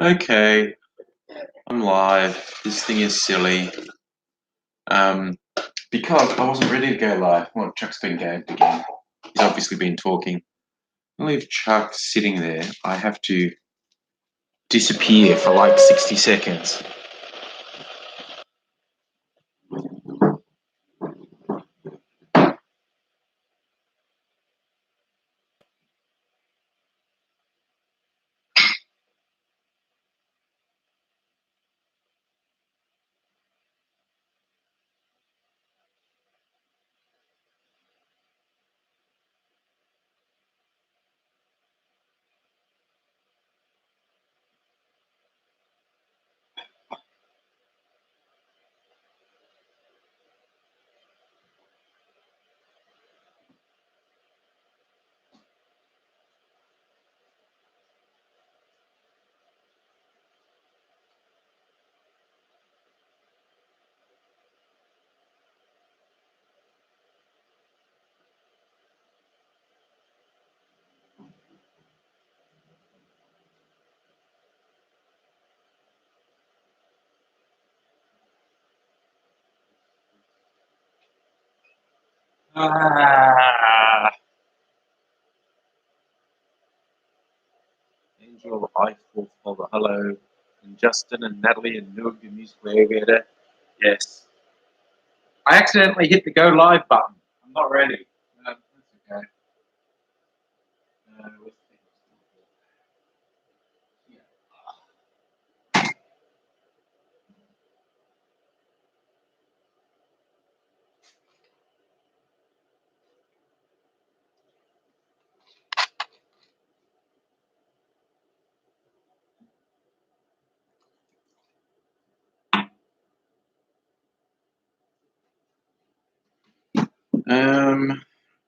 Okay, I'm live. This thing is silly. Because I wasn't ready to go live. Well, Chuck's been gagged again. He's obviously been talking. I'll leave Chuck sitting there. I have to disappear for like 60 seconds. Angel, Eiffel, hello. And Justin and Natalie and Noog and Music Reagator. Yes. I accidentally hit the go live button. I'm not ready. That's okay.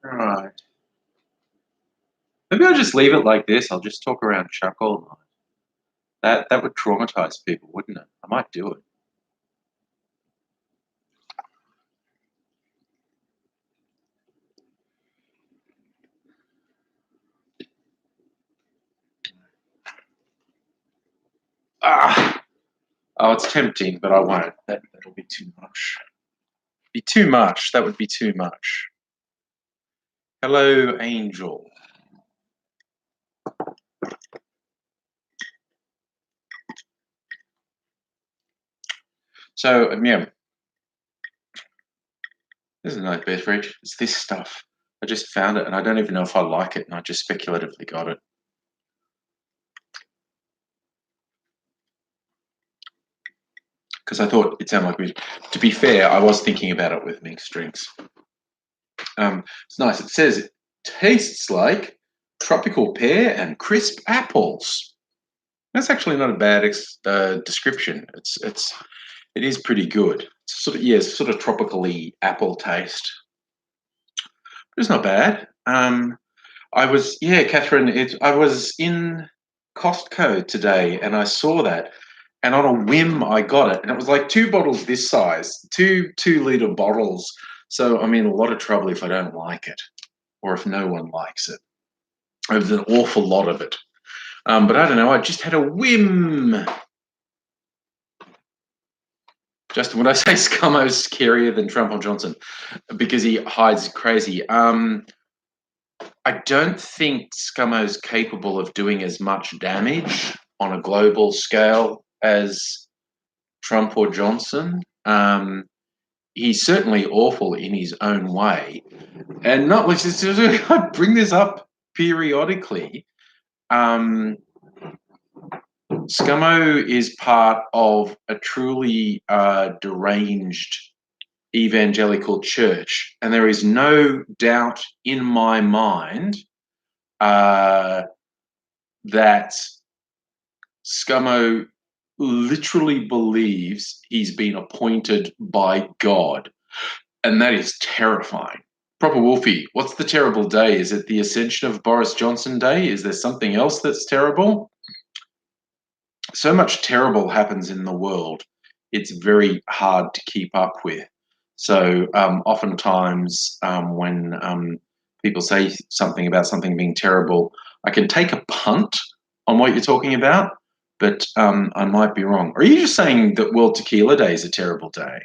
Right. Maybe I'll just leave it like this. I'll just talk around Chuck all night. That would traumatize people, wouldn't it? I might do it. Oh, it's tempting, but I won't. That'll be too much. Be too much. That would be too much. Hello, Angel. So, yeah. This is a nice beverage. It's this stuff. I just found it, and I don't even know if I like it, and I just speculatively got it. Because I thought it sounded like music. To be fair, I was thinking about it with mixed drinks. It's nice. It says it tastes like tropical pear and crisp apples. That's actually not a bad description. It is pretty good. It's sort of tropically apple taste. But it's not bad. Catherine. I was in Costco today and I saw that, and on a whim I got it, and it was like 2 bottles this size, two 2-liter bottles. So I'm in a lot of trouble if I don't like it, or if no one likes it. There's an awful lot of it. But I don't know, I just had a whim. Justin, would I say Scummo's scarier than Trump or Johnson? Because he hides crazy. I don't think Scummo's capable of doing as much damage on a global scale as Trump or Johnson. He's certainly awful in his own way. And not which is I bring this up periodically. Scummo is part of a truly deranged evangelical church, and there is no doubt in my mind that Scummo literally believes he's been appointed by God, and that is terrifying. Proper Wolfie, what's the terrible day? Is it the ascension of Boris Johnson Day? Is there something else that's terrible? So much terrible happens in the world, it's very hard to keep up with. So oftentimes when people say something about something being terrible, I can take a punt on what you're talking about, but I might be wrong. Are you just saying that World Tequila Day is a terrible day?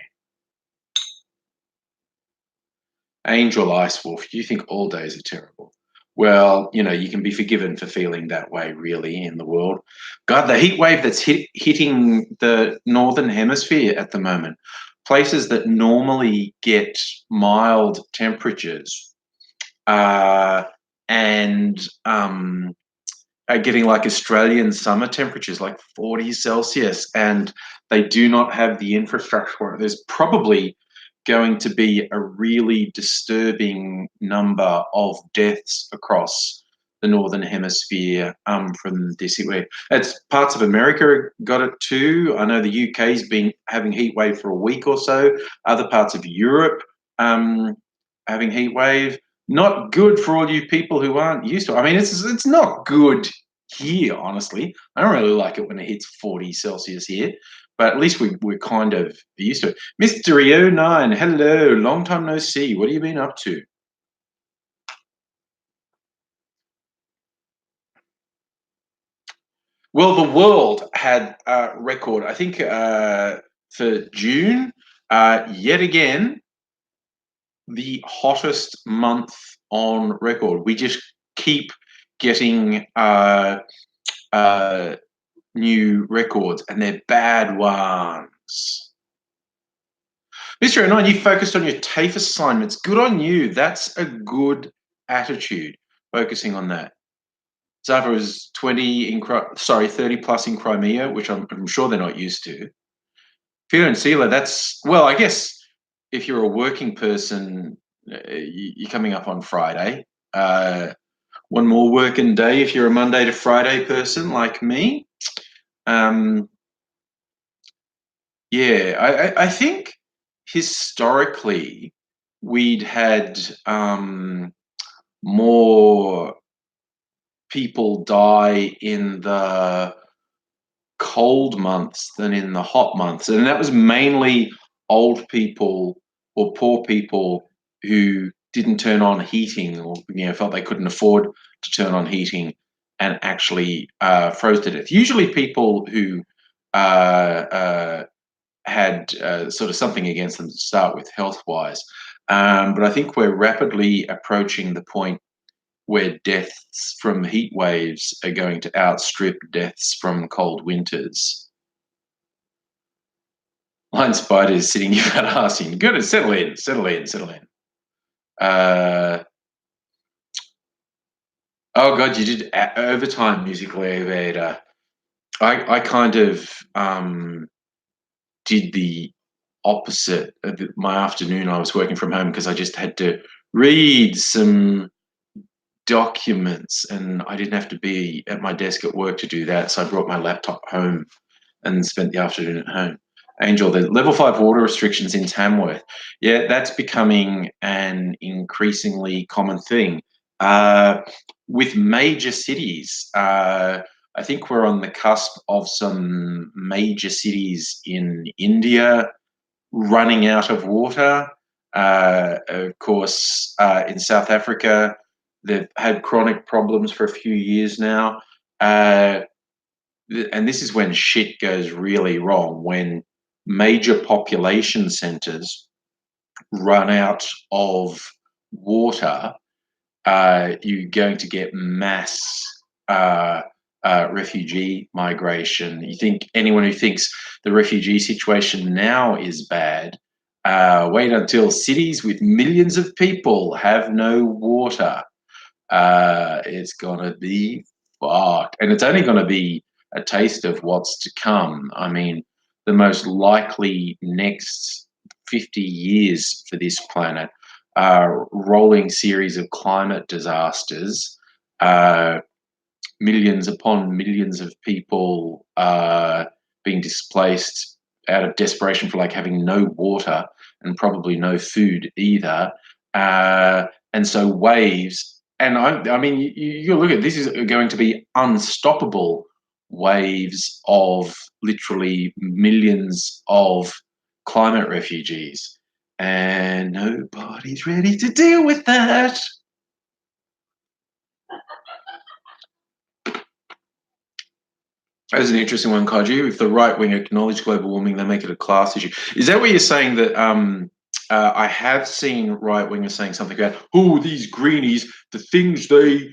Angel Ice Wolf, you think all days are terrible? Well, you can be forgiven for feeling that way, really, in the world. God, the heat wave that's hitting the northern hemisphere at the moment, places that normally get mild temperatures, uh, and are getting like Australian summer temperatures, like 40 Celsius, and they do not have the infrastructure for it. There's probably going to be a really disturbing number of deaths across the northern hemisphere from this heat wave. It's parts of America got it too. I know the UK's been having heat wave for a week or so. Other parts of Europe having heat wave. Not good for all you people who aren't used to it. I mean, it's not good here, honestly. I don't really like it when it hits 40 Celsius here, but at least we're kind of used to it. Mystery09, hello, long time no see. What have you been up to? Well, the world had a record, I think, for June, yet again, the hottest month on record. We just keep getting new records, and they're bad ones. Mr. Nine, you focused on your TAFE assignments. Good on you. That's a good attitude, focusing on that. Zava was 30 plus in Crimea, which I'm sure they're not used to. Fiona and Sela, that's, well, I guess if you're a working person, you're coming up on Friday. One more working day if you're a Monday to Friday person like me. Yeah, I think historically we'd had more people die in the cold months than in the hot months, and that was mainly old people or poor people who didn't turn on heating, or felt they couldn't afford to turn on heating, and actually froze to death. Usually people who had sort of something against them to start with health wise. But I think we're rapidly approaching the point where deaths from heat waves are going to outstrip deaths from cold winters. Line Spider is sitting here asking, good, settle in, settle in, settle in. Oh God, you did overtime, Musical Elevator. I kind of did the opposite. My afternoon, I was working from home because I just had to read some documents, and I didn't have to be at my desk at work to do that. So I brought my laptop home and spent the afternoon at home. Angel, the level 5 water restrictions in Tamworth. Yeah, that's becoming an increasingly common thing with major cities. I think we're on the cusp of some major cities in India running out of water. Of course, in South Africa, they've had chronic problems for a few years now. And this is when shit goes really wrong, when major population centers run out of water. You're going to get mass uh, refugee migration. You think anyone who thinks the refugee situation now is bad, wait until cities with millions of people have no water. It's going to be fucked. And it's only going to be a taste of what's to come. I mean, the most likely next 50 years for this planet are rolling series of climate disasters, millions upon millions of people being displaced out of desperation for like having no water and probably no food either. And so waves, and I mean, you look at this is going to be unstoppable waves of literally millions of climate refugees, and nobody's ready to deal with that. That's an interesting one, Kaiju. If the right wing acknowledge global warming, they make it a class issue. Is that what you're saying? That I have seen right wingers saying something about, oh, these greenies, the things they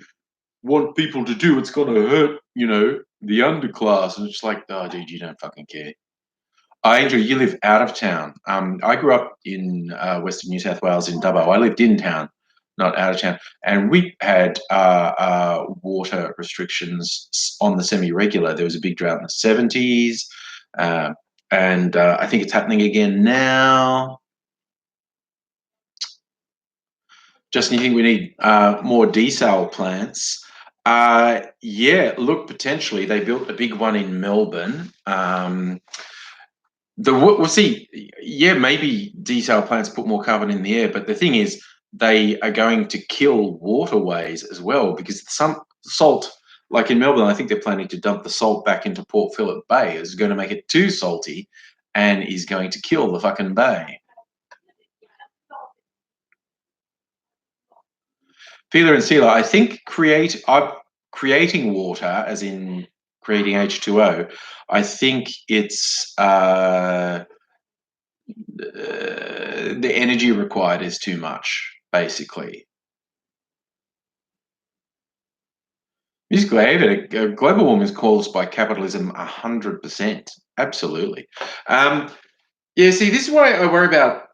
want people to do, it's going to hurt, the underclass. And it's like, oh, dude, you don't fucking care. Angel, you live out of town. I grew up in Western New South Wales in Dubbo. I lived in town, not out of town, and we had water restrictions on the semi-regular. There was a big drought in the 70s, and I think it's happening again now. Justin, you think we need more desal plants? Yeah, look, potentially. They built a big one in Melbourne. We'll see. Yeah, maybe desal plants put more carbon in the air, but the thing is, they are going to kill waterways as well because some salt, like in Melbourne, I think they're planning to dump the salt back into Port Phillip Bay. It's going to make it too salty and is going to kill the fucking bay. Peeler and sealer, I think creating water, as in creating H2O, I think it's the energy required is too much, basically. Musically, I hate it. Global warming is caused by capitalism 100%. Absolutely. Yeah, see, this is why I worry about,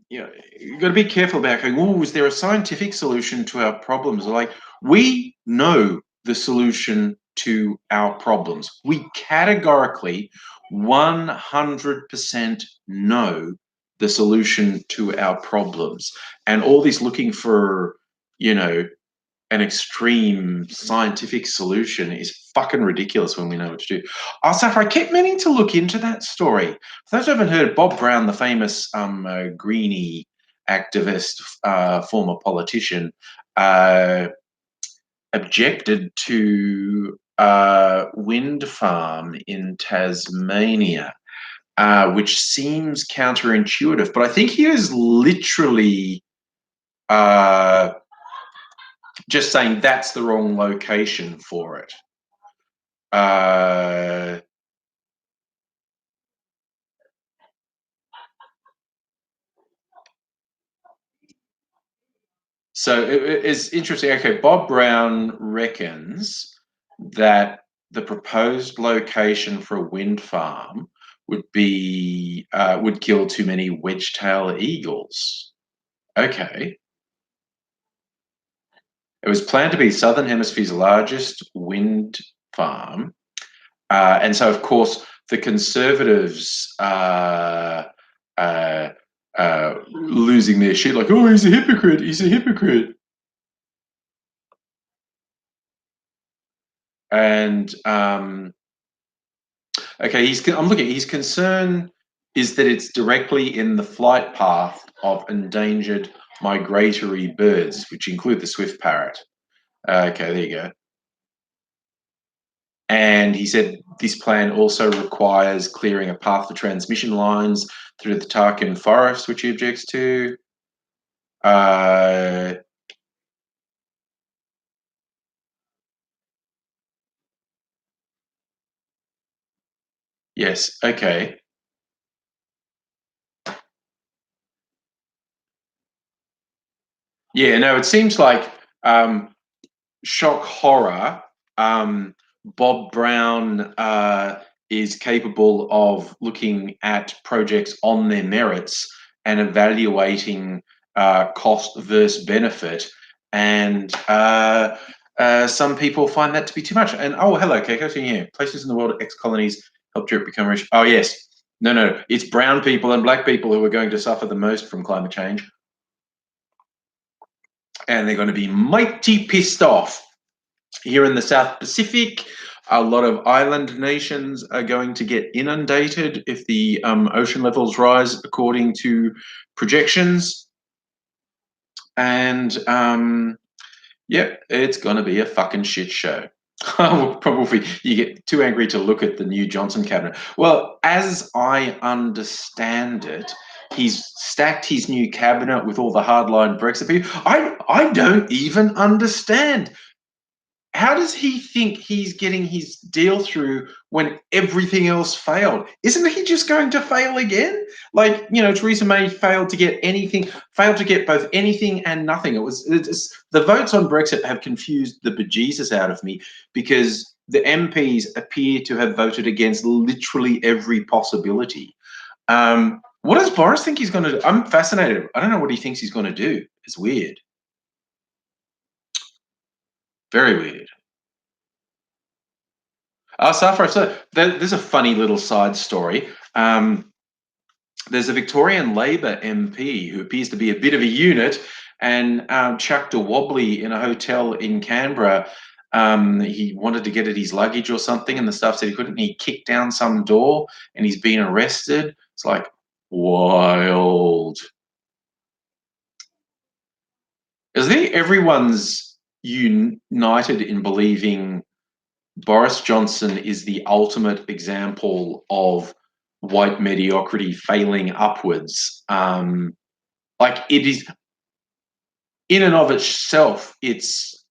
you've got to be careful about going, oh, is there a scientific solution to our problems? Like, we know the solution to our problems. We categorically 100% know the solution to our problems. And all this looking for, an extreme scientific solution is fucking ridiculous when we know what to do. Also, I kept meaning to look into that story. For those who haven't heard, Bob Brown, the famous greenie activist, former politician, objected to a wind farm in Tasmania, which seems counterintuitive. But I think he was literally just saying that's the wrong location for it. So it's interesting. Okay, Bob Brown reckons that the proposed location for a wind farm would kill too many wedge-tail eagles. Okay. It was planned to be Southern Hemisphere's largest wind farm. And so, of course, the Conservatives losing their shit, like, oh, he's a hypocrite, he's a hypocrite. And okay, I'm looking. His concern is that it's directly in the flight path of endangered migratory birds, which include the swift parrot. Okay, there you go. And he said this plan also requires clearing a path for transmission lines through the Tarkin forest, which he objects to. Yes, okay. Yeah, no, it seems like shock horror. Bob Brown is capable of looking at projects on their merits and evaluating cost versus benefit. And some people find that to be too much. And oh, hello, Keiko, here. Places in the world, ex-colonies helped Europe become rich. Oh, yes. No, it's brown people and black people who are going to suffer the most from climate change. And they're going to be mighty pissed off. Here in the South Pacific, a lot of island nations are going to get inundated if the ocean levels rise according to projections. And yeah, it's going to be a fucking shit show. Probably you get too angry to look at the new Johnson cabinet. Well, as I understand it, he's stacked his new cabinet with all the hardline Brexit people. I don't even understand. how does he think he's getting his deal through when everything else failed? Isn't he just going to fail again? Like, Theresa May failed to get both anything and nothing. It's the votes on Brexit have confused the bejesus out of me, because the MPs appear to have voted against literally every possibility. What does Boris think he's going to do? I'm fascinated. I don't know what he thinks he's going to do. It's weird. Very weird. Safra, so there's a funny little side story. There's a Victorian Labor MP who appears to be a bit of a unit, and chucked a wobbly in a hotel in Canberra. He wanted to get at his luggage or something, and the staff said he couldn't. He kicked down some door, and he's been arrested. It's like wild. I think everyone's united in believing Boris Johnson is the ultimate example of white mediocrity failing upwards. Like, it is, in and of itself, it's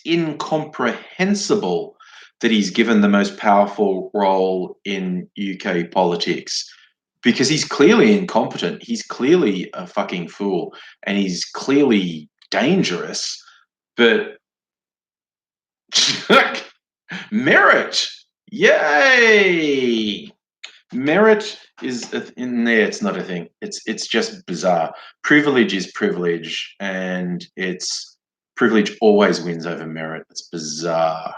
incomprehensible that he's given the most powerful role in UK politics, because he's clearly incompetent. He's clearly a fucking fool, and he's clearly dangerous. But merit, yay! Merit is in there. It's not a thing. It's just bizarre. Privilege is privilege, and it's privilege always wins over merit. It's bizarre.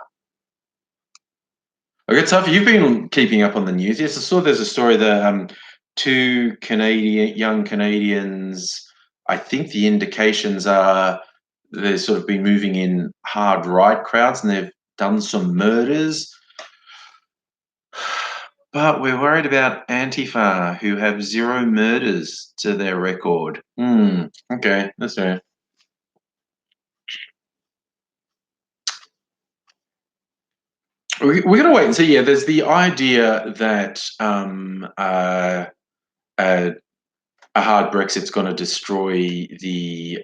Okay, Taffy, you've been keeping up on the news. Yes, I saw there's a story that two young Canadians, I think the indications are they've sort of been moving in hard right crowds, and they've done some murders. But we're worried about Antifa, who have 0 murders to their record. Okay, that's fair. We're going to wait and see. Yeah, there's the idea that a hard Brexit's going to destroy the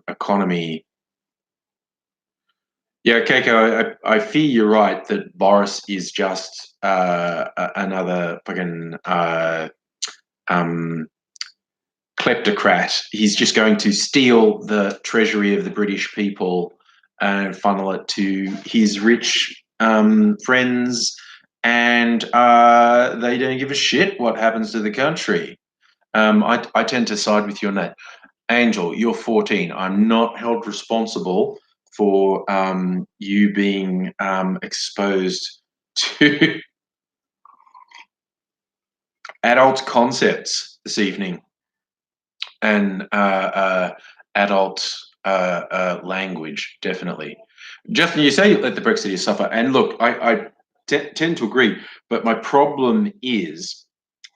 economy. Yeah, Keiko, I fear you're right that Boris is just another fucking kleptocrat. He's just going to steal the treasury of the British people and funnel it to his rich friends, and they don't give a shit what happens to the country. I tend to side with you on that. Angel, you're 14. I'm not held responsible for you being exposed to adult concepts this evening, and adult language, definitely. Justin, you say let the Brexiteers suffer, and look, I tend to agree, but my problem is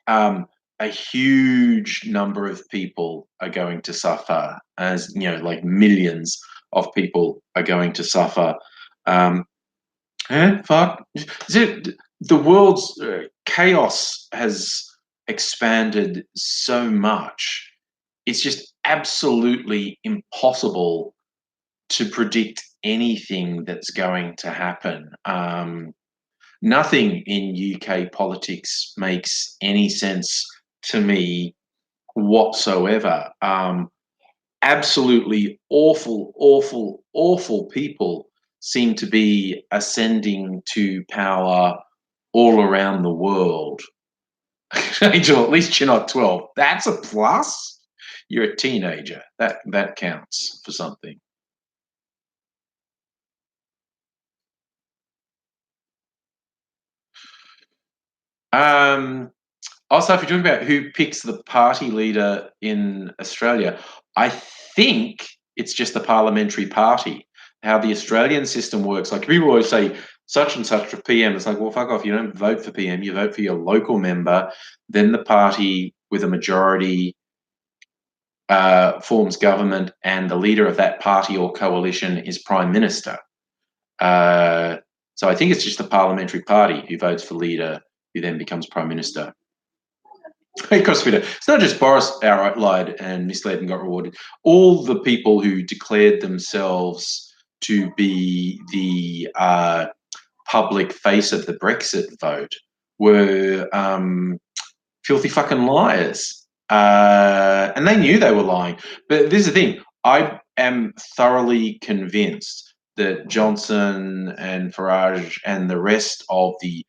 a huge number of people are going to suffer, as like millions of people are going to suffer. Fuck. The world's chaos has expanded so much. It's just absolutely impossible to predict anything that's going to happen. Nothing in UK politics makes any sense to me whatsoever. Absolutely awful, awful, awful people seem to be ascending to power all around the world. Angel, at least you're not 12. That's a plus. You're a teenager. That counts for something. Also, if you're talking about who picks the party leader in Australia, I think it's just the parliamentary party. How the Australian system works, like people always say such and such for PM. It's like, well, fuck off. You don't vote for PM. You vote for your local member. Then the party with a majority forms government, and the leader of that party or coalition is prime minister. So I think it's just the parliamentary party who votes for leader, who then becomes prime minister. Hey, CrossFitter, it's not just Boris outright lied and misled and got rewarded. All the people who declared themselves to be the public face of the Brexit vote were filthy fucking liars. And they knew they were lying. But this is the thing. I am thoroughly convinced that Johnson and Farage and the rest of the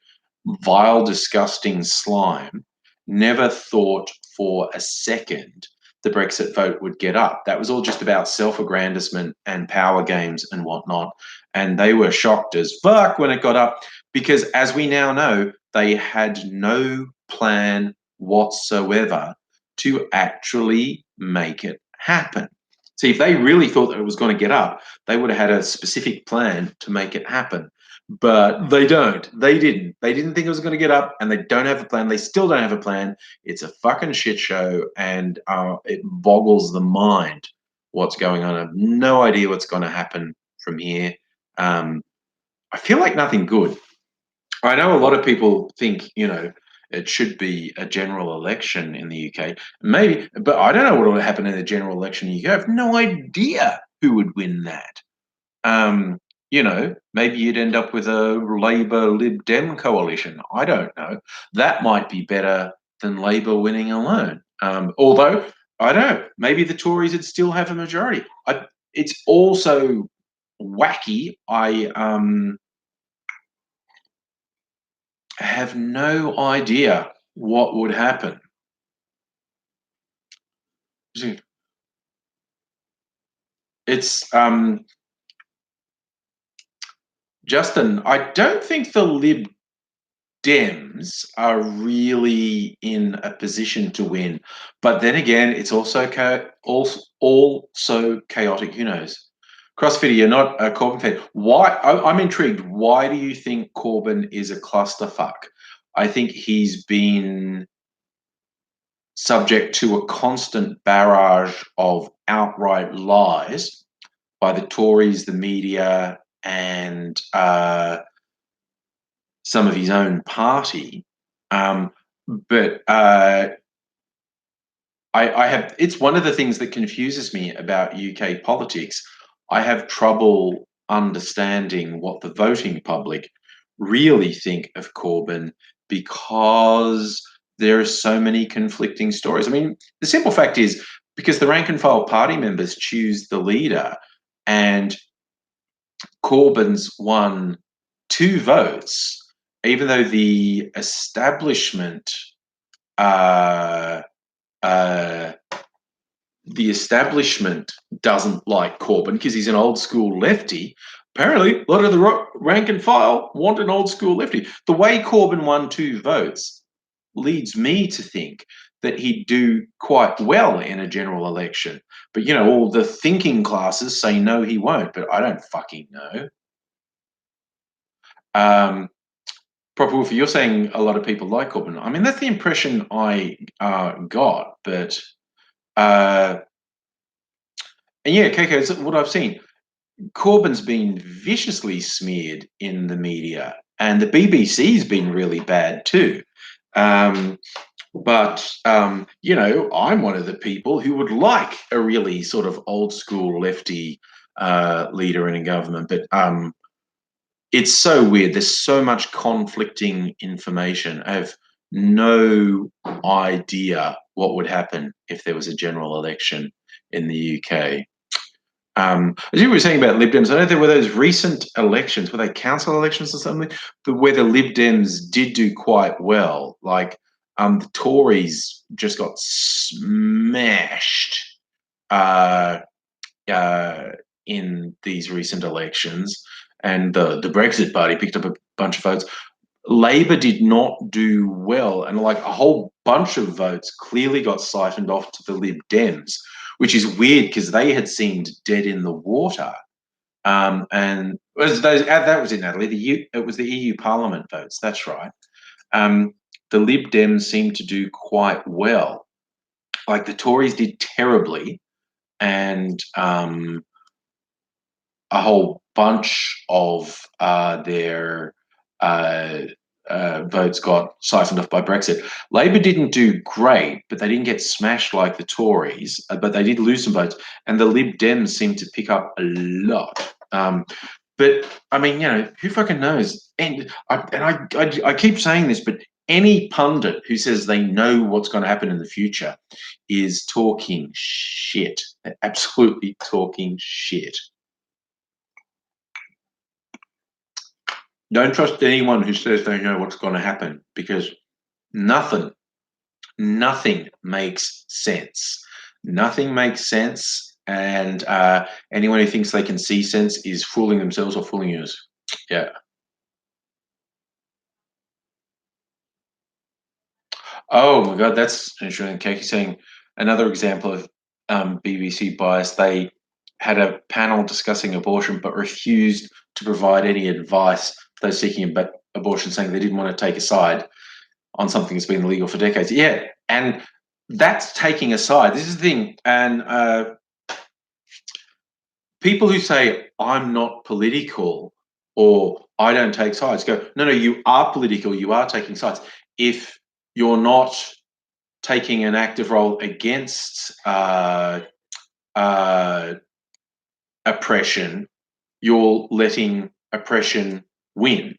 vile, disgusting slime never thought for a second the Brexit vote would get up. That was all just about self-aggrandizement and power games and whatnot. And they were shocked as fuck when it got up because, as we now know, they had no plan whatsoever to actually make it happen. See, if they really thought that it was going to get up, they would have had a specific plan to make it happen. But they don't. They didn't. They didn't think it was going to get up, and they don't have a plan. They still don't have a plan. It's a fucking shit show, and it boggles the mind what's going on. I have no idea what's going to happen from here. I feel like nothing good. I know a lot of people think, it should be a general election in the UK. Maybe, but I don't know what will happen in a general election in the UK. I have no idea who would win that. Maybe you'd end up with a Labor Lib Dem coalition. I don't know. That might be better than Labor winning alone. Although, I don't know, maybe the Tories would still have a majority. It's also wacky. I have no idea what would happen. It's Justin, I don't think the Lib Dems are really in a position to win. But then again, it's also chaotic. Who knows? CrossFit, you're not a Corbyn fan. Why? I'm intrigued. Why do you think Corbyn is a clusterfuck? I think he's been subject to a constant barrage of outright lies by the Tories, the media, and some of his own party. But I have, it's one of the things that confuses me about UK politics. I have trouble understanding what the voting public really think of Corbyn because there are so many conflicting stories. I mean, the simple fact is because the rank and file party members choose the leader and Corbyn's won 2 votes, even though the establishment doesn't like Corbyn because he's an old school lefty. Apparently, a lot of the rank and file want an old school lefty. The way Corbyn won 2 votes leads me to think that he'd do quite well in a general election. But, all the thinking classes say no, he won't, but I don't fucking know. Proper Wolfie, you're saying a lot of people like Corbyn. I mean, that's the impression I got, but and yeah, Keiko, it's what I've seen. Corbyn's been viciously smeared in the media, and the BBC's been really bad too. But I'm one of the people who would like a really sort of old school lefty leader in a government, but it's so weird. There's so much conflicting information. I have no idea what would happen if there was a general election in the UK. As you were saying about Lib Dems, I know there were those recent elections, were they council elections or something, where the Lib Dems did do quite well. Like the Tories just got smashed in these recent elections, and the Brexit party picked up a bunch of votes. Labor did not do well, and like a whole bunch of votes clearly got siphoned off to the Lib Dems, which is weird because they had seemed dead in the water. And that was in Natalie. It was the EU Parliament votes. That's right. The Lib Dems seemed to do quite well. Like the Tories did terribly, and a whole bunch of their votes got siphoned off by Brexit. Labor didn't do great, but they didn't get smashed like the Tories, but they did lose some votes. And the Lib Dems seemed to pick up a lot But I mean, who fucking knows? And I keep saying this, but any pundit who says they know what's going to happen in the future is talking shit. They're absolutely talking shit. Don't trust anyone who says they know what's going to happen, because nothing makes sense. Nothing makes sense, and anyone who thinks they can see sense is fooling themselves or fooling you. Yeah. Oh my God, that's interesting. Kaki saying another example of BBC bias. They had a panel discussing abortion, but refused to provide any advice to those seeking abortion, saying they didn't want to take a side on something that's been illegal for decades. Yeah, and that's taking a side. This is the thing, and people who say I'm not political or I don't take sides go, no, you are political. You are taking sides. If you're not taking an active role against uh, oppression, you're letting oppression win.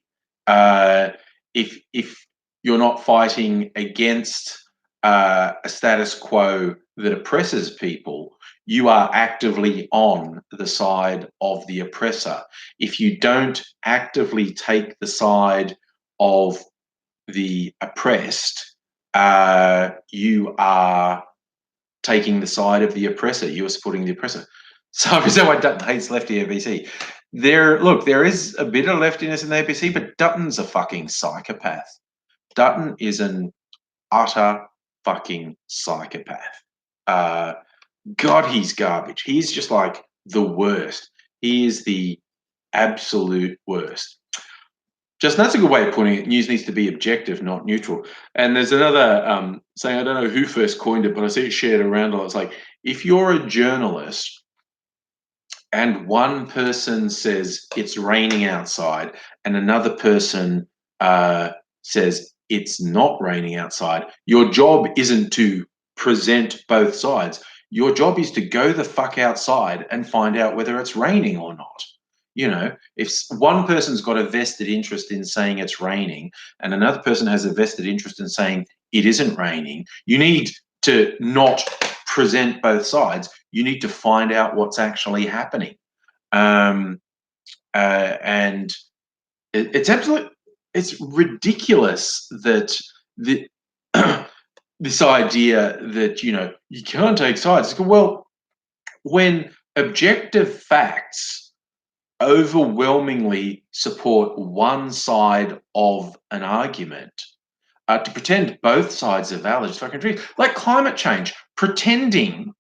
If you're not fighting against a status quo that oppresses people, you are actively on the side of the oppressor. If you don't actively take the side of the oppressed, you are taking the side of the oppressor. You are supporting the oppressor. So I reason why Dutton hates lefty ABC. There is a bit of leftiness in the ABC, but Dutton's a fucking psychopath. Dutton is an utter fucking psychopath. God, he's garbage. He's just like the worst. He is the absolute worst. Just that's a good way of putting it. News needs to be objective, not neutral. And there's another saying, I don't know who first coined it, but I see it shared around a lot. It's like, if you're a journalist and one person says it's raining outside and another person says it's not raining outside, your job isn't to present both sides. Your job is to go the fuck outside and find out whether it's raining or not. If one person's got a vested interest in saying it's raining and another person has a vested interest in saying it isn't raining, you need to not present both sides. You need to find out what's actually happening. And it's ridiculous that this idea that, you can't take sides. Well, when objective facts overwhelmingly support one side of an argument, to pretend both sides are valid is fucking tricky. Like climate change, pretending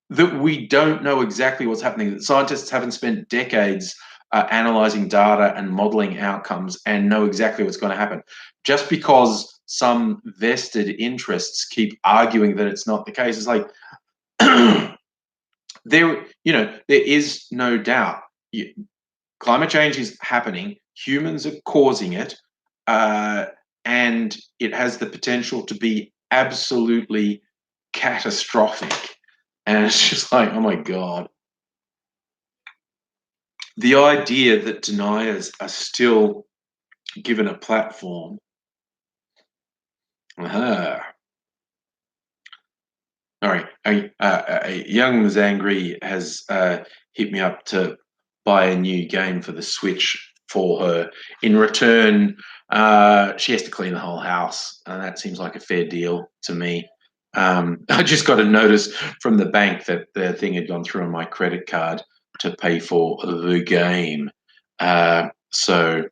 that we don't know exactly what's happening, that scientists haven't spent decades analyzing data and modeling outcomes and know exactly what's going to happen. Just because some vested interests keep arguing that it's not the case, it's like, there is no doubt. Climate change is happening. Humans are causing it. And it has the potential to be absolutely catastrophic. And it's just like, oh my God. The idea that deniers are still given a platform. All right. Young Zangri has hit me up to buy a new game for the Switch for her. In return, she has to clean the whole house, and that seems like a fair deal to me. I just got a notice from the bank that the thing had gone through on my credit card to pay for the game. So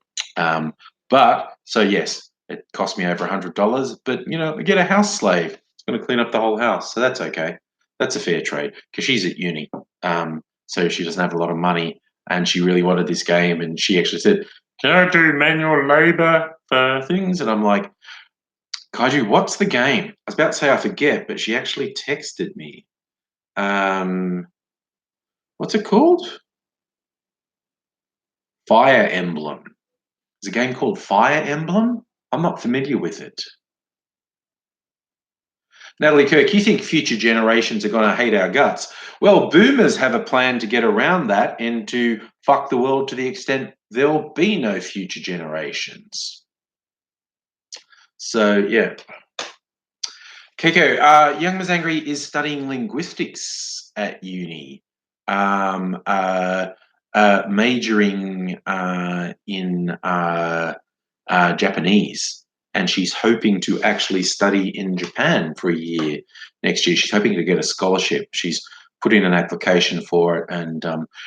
yes, it cost me over $100, but I get a house slave. It's going to clean up the whole house, so that's okay. That's a fair trade because she's at uni, so she doesn't have a lot of money, and she really wanted this game, and she actually said, "Can I do manual labor for things?" And I'm like, Kaiju, what's the game? I was about to say I forget, but she actually texted me. What's it called? Fire Emblem. There's a game called Fire Emblem? I'm not familiar with it. Natalie Kirk, you think future generations are going to hate our guts? Well, boomers have a plan to get around that and to fuck the world to the extent there'll be no future generations. So, yeah. Keiko, young Mazangri is studying linguistics at uni, majoring in Japanese, and she's hoping to actually study in Japan for a year next year. She's hoping to get a scholarship. She's put in an application for it, and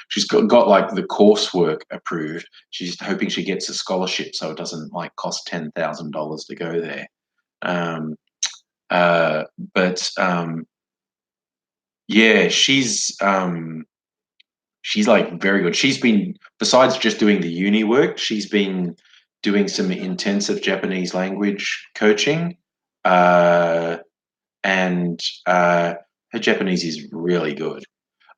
she's got like the coursework approved. She's hoping she gets a scholarship, so it doesn't like cost $10,000 to go there. But yeah, she's like very good. She's been, besides just doing the uni work, she's been doing some intensive Japanese language coaching, and her Japanese is really good.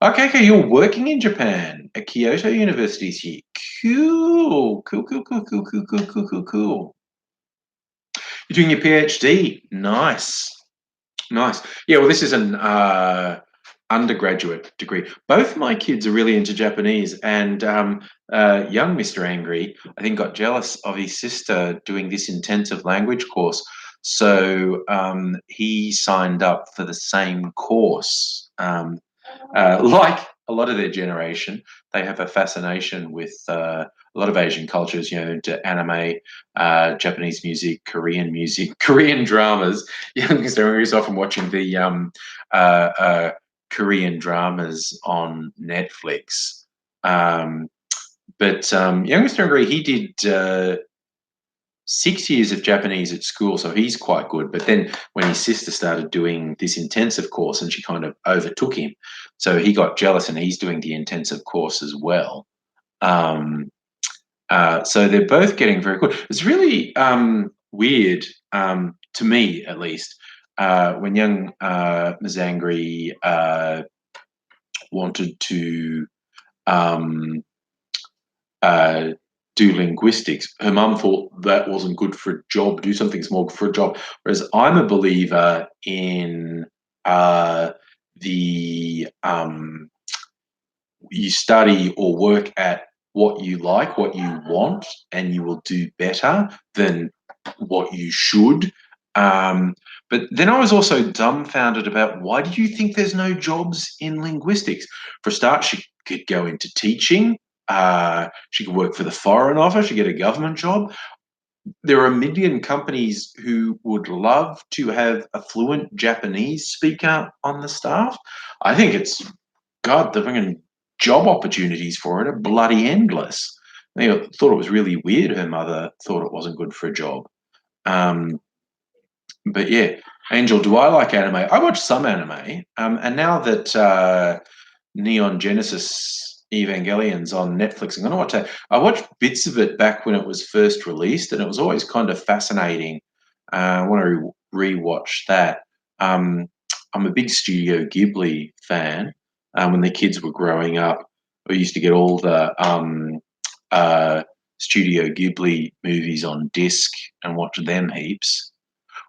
Okay, you're working in Japan at Kyoto University here. Cool, cool, cool, cool, cool, cool, cool, cool, cool, cool. You're doing your PhD. Nice. Nice. Yeah, well, this is an undergraduate degree. Both my kids are really into Japanese, and young Mr. Angry, I think, got jealous of his sister doing this intensive language course. So he signed up for the same course. Like a lot of their generation, they have a fascination with a lot of Asian cultures, into anime, Japanese music, Korean dramas. Youngster is often watching the Korean dramas on Netflix. But youngster, he did 6 years of Japanese at school, so he's quite good. But then when his sister started doing this intensive course, and she kind of overtook him, so he got jealous, and he's doing the intensive course as well. So they're both getting very good. It's really weird, to me at least, when young Mazangri wanted to um, do linguistics. Her mum thought that wasn't good for a job. Do something small for a job. Whereas I'm a believer in the you study or work at what you like, what you want, and you will do better than what you should. But then I was also dumbfounded about, why do you think there's no jobs in linguistics? For a start, she could go into teaching. She could work for the Foreign Office. She could get a government job. There are a million companies who would love to have a fluent Japanese speaker on the staff. I think it's, God, the fucking job opportunities for it are bloody endless. I thought it was really weird her mother thought it wasn't good for a job. But yeah, Angel, do I like anime? I watch some anime, and now that Neon Genesis Evangelion's on Netflix, I'm going to watch that. I watched bits of it back when it was first released, and it was always kind of fascinating. I want to rewatch that. I'm a big Studio Ghibli fan. When the kids were growing up, we used to get all the Studio Ghibli movies on disc and watch them heaps.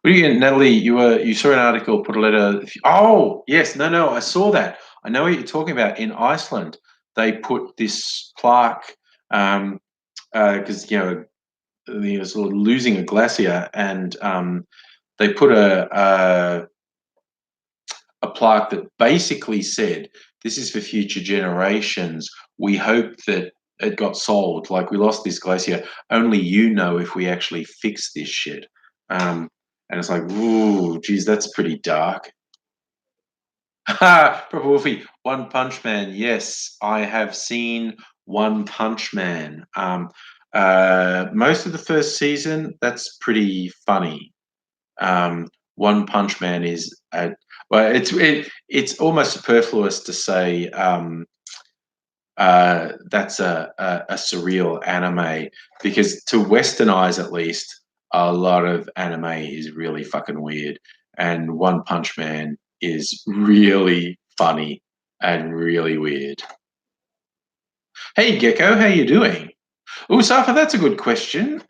What are you, Natalie? You saw an article, put a letter. Oh yes, no, I saw that. I know what you're talking about. In Iceland, they put this plaque because they're sort of losing a glacier, and they put a plaque that basically said, "This is for future generations. We hope that it got solved. Like, we lost this glacier. Only you know if we actually fix this shit." And it's like, ooh, geez, that's pretty dark. Ha! Proper Wolfie, One Punch Man. Yes, I have seen One Punch Man. Most of the first season, that's pretty funny. One Punch Man is well, it's almost superfluous to say that's a surreal anime, because to Westernize at least, a lot of anime is really fucking weird, and One Punch Man is really funny and really weird. Hey Gecko, how you doing? Oh, Safa, that's a good question.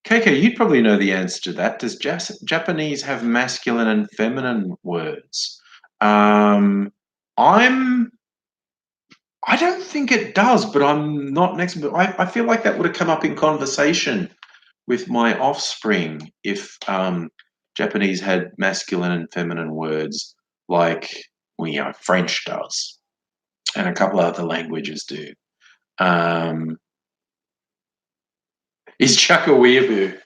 Keiko, you'd probably know the answer to that. Does Japanese have masculine and feminine words? Um, I'm. I don't think it does, but I'm not an expert. I feel like that would have come up in conversation with my offspring if Japanese had masculine and feminine words like French does, and a couple of other languages do. Um, is Chuck a weeaboo?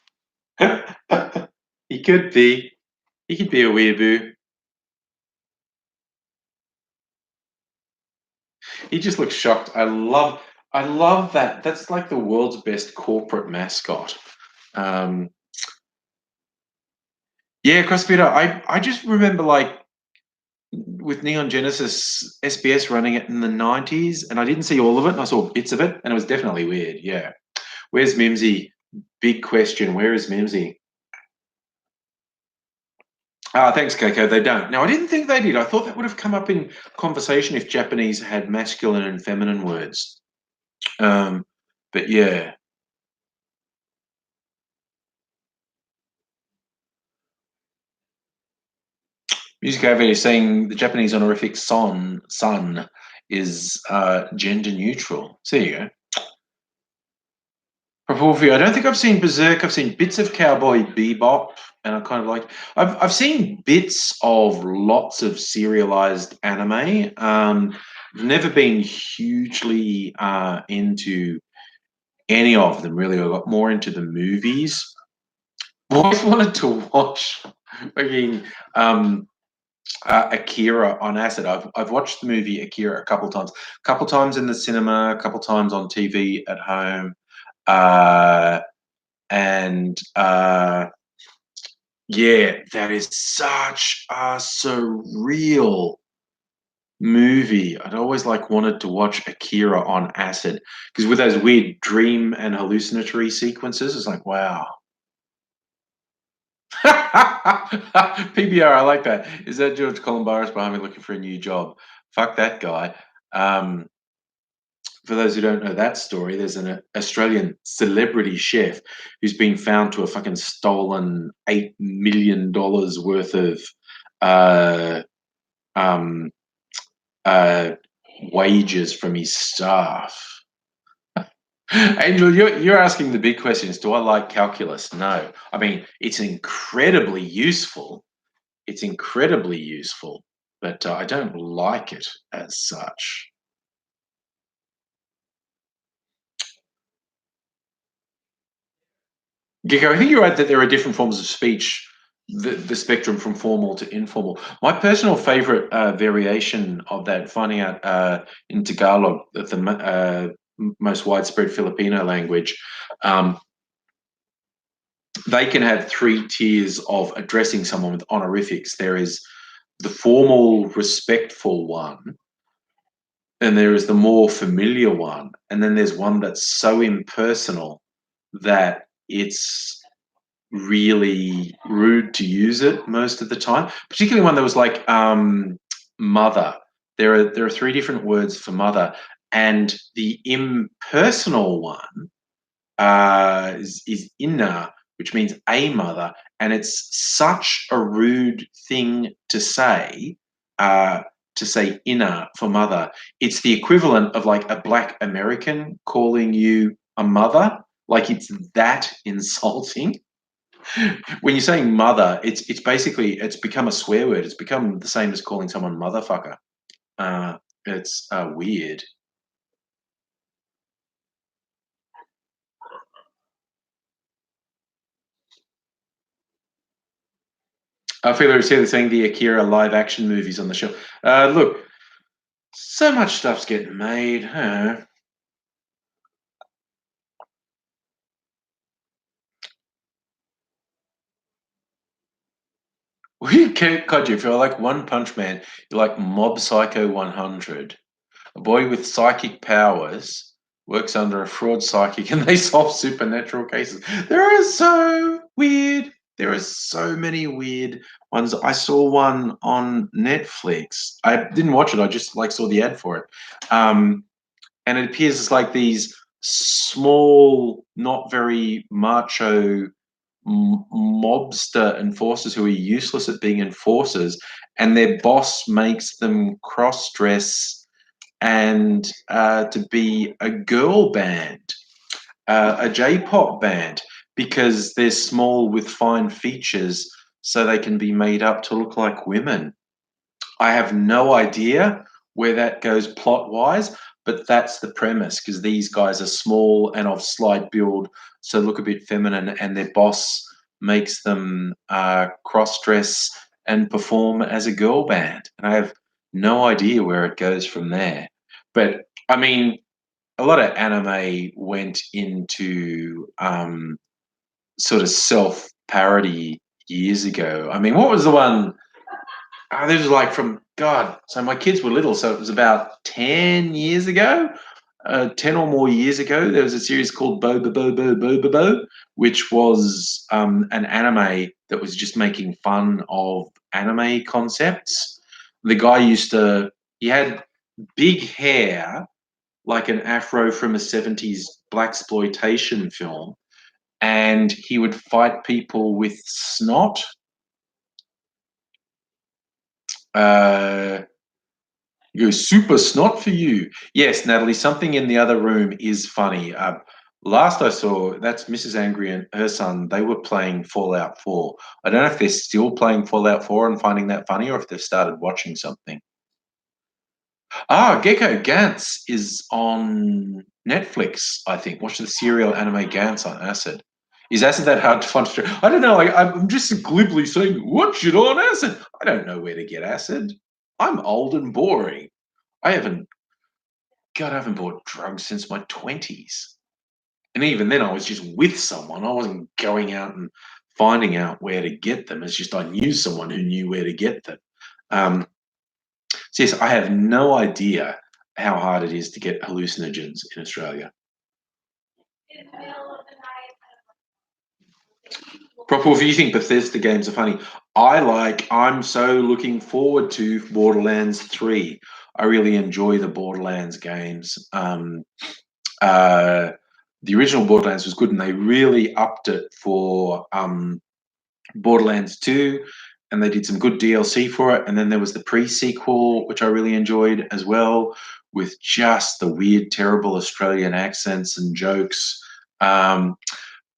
He could be. He could be a weeaboo. He just looks shocked. I love that. That's like the world's best corporate mascot. Um, yeah, CrossFitter. I just remember like with Neon Genesis SBS running it in the 90s, and I didn't see all of it, and I saw bits of it, and it was definitely weird. Yeah. Where's Mimsy? Big question. Where is Mimsy? Ah, thanks, Keiko. They don't. Now, I didn't think they did. I thought that would have come up in conversation if Japanese had masculine and feminine words. Um, but yeah. Music over is saying the Japanese honorific son is gender neutral. So there you go. Propulfio, I don't think I've seen Berserk. I've seen bits of Cowboy Bebop, and I kind of like. I've seen bits of lots of serialized anime. Never been hugely into any of them really. I got more into the movies. Always wanted to watch. I mean, um, Akira on acid. I've watched the movie Akira a couple times in the cinema, a couple times on TV at home. Uh, and yeah, that is such a surreal movie. I'd always like wanted to watch Akira on acid because with those weird dream and hallucinatory sequences, it's like wow. PBR, I like that. Is that George Columbaris behind me looking for a new job? Fuck that guy. Um, for those who don't know that story, there's an Australian celebrity chef who's been found to have fucking stolen $8 million worth of uh, um, uh, wages from his staff. Angel, you're asking the big questions. Do I like calculus? No. I mean, it's incredibly useful. It's incredibly useful, but I don't like it as such. Gecko, I think you're right that there are different forms of speech, the spectrum from formal to informal. My personal favorite variation of that, finding out in Tagalog, that the most widespread Filipino language, um, they can have three tiers of addressing someone with honorifics. There is the formal, respectful one, and there is the more familiar one, and then there's one that's so impersonal that it's really rude to use it most of the time. Particularly one that was like mother. There are three different words for mother, and the impersonal one is inna, which means a mother, and it's such a rude thing uh, to say inna for mother. It's the equivalent of like a black American calling you a mother. Like it's that insulting. When you're saying mother, it's basically it's become a swear word. It's become the same as calling someone motherfucker. It's weird. Felix is here saying the Akira live action movies on the show. Look, so much stuff's getting made. Huh? We can't you feel like One Punch Man. You're like Mob Psycho 100. A boy with psychic powers works under a fraud psychic and they solve supernatural cases. There are so weird. There are so many weird ones. I saw one on Netflix. I didn't watch it. I just like saw the ad for it. And it appears as like these small, not very macho mobster enforcers who are useless at being enforcers, and their boss makes them cross-dress and to be a girl band, a J-pop band, because they're small with fine features, so they can be made up to look like women. I have no idea where that goes plot wise, but that's the premise because these guys are small and of slight build, so look a bit feminine, and their boss makes them cross dress and perform as a girl band. And I have no idea where it goes from there. But I mean, a lot of anime went into sort of self parody years ago. I mean, what was the one? This was like from God. So my kids were little, so it was about 10 years ago, 10 or more years ago. There was a series called Bo Bo Bo Bo Bo Bo Bo, which was an anime that was just making fun of anime concepts. The guy he had big hair, like an afro from a 70s black exploitation film, and he would fight people with snot. Uh, You go, super snot for you. Yes, Natalie, something in the other room is funny. Last I saw, that's Mrs. Angry and her son. They were playing Fallout 4. I don't know if they're still playing Fallout 4 and finding that funny or if they've started watching something. Gecko Gantz is on Netflix, I think. Watch the serial anime Gantz on Acid. Is Acid that hard to find? I don't know. Like, I'm just glibly saying, watch it on Acid. I don't know where to get Acid. I'm old and boring. I haven't God, I haven't bought drugs since my 20s. And even then, I was just with someone. I wasn't going out and finding out where to get them. It's just I knew someone who knew where to get them. Um, so, yes, I have no idea how hard it is to get hallucinogens in Australia. Proper, if you think Bethesda games are funny, I'm so looking forward to Borderlands 3. I really enjoy the Borderlands games. Uh, the original Borderlands was good, and they really upped it for Borderlands 2, and they did some good DLC for it. And then there was the pre-sequel, which I really enjoyed as well, with just the weird, terrible Australian accents and jokes.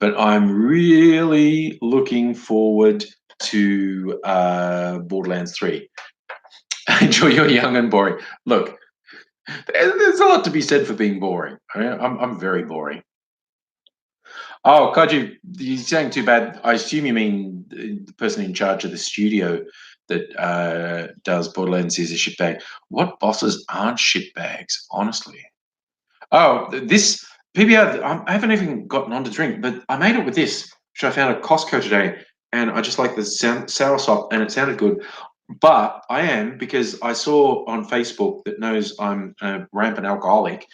But I'm really looking forward to Borderlands 3. Enjoy your young and boring. Look, there's a lot to be said for being boring. I'm very boring. Oh, Kaji, you're saying too bad. I assume you mean the person in charge of the studio that does Borderlands is a shitbag. What bosses aren't shitbags, honestly? Oh, this PBR, I haven't even gotten on to drink, but I made it with this, which I found at Costco today, and I just like the sour sop, and it sounded good. But I am, because I saw on Facebook that knows I'm a rampant alcoholic.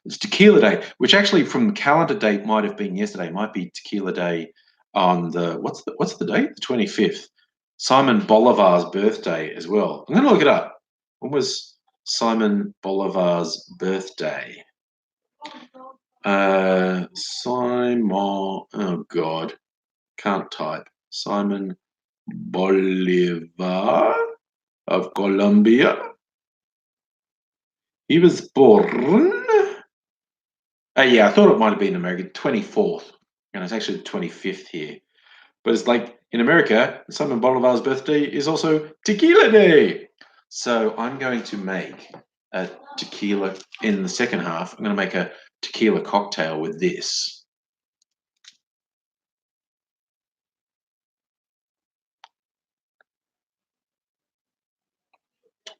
It's Tequila Day, which actually from calendar date might have been yesterday. Might be Tequila Day on the what's the date? The 25th. Simon Bolivar's birthday as well. I'm going to look it up. When was Simon Bolivar's birthday? Simon. Oh God, can't type. Simon Bolivar of Colombia. He was born. Yeah, I thought it might have been American 24th, and it's actually the 25th here. But it's like in America, Simon Bolivar's birthday is also Tequila Day. So I'm going to make a tequila in the second half. I'm going to make a tequila cocktail with this.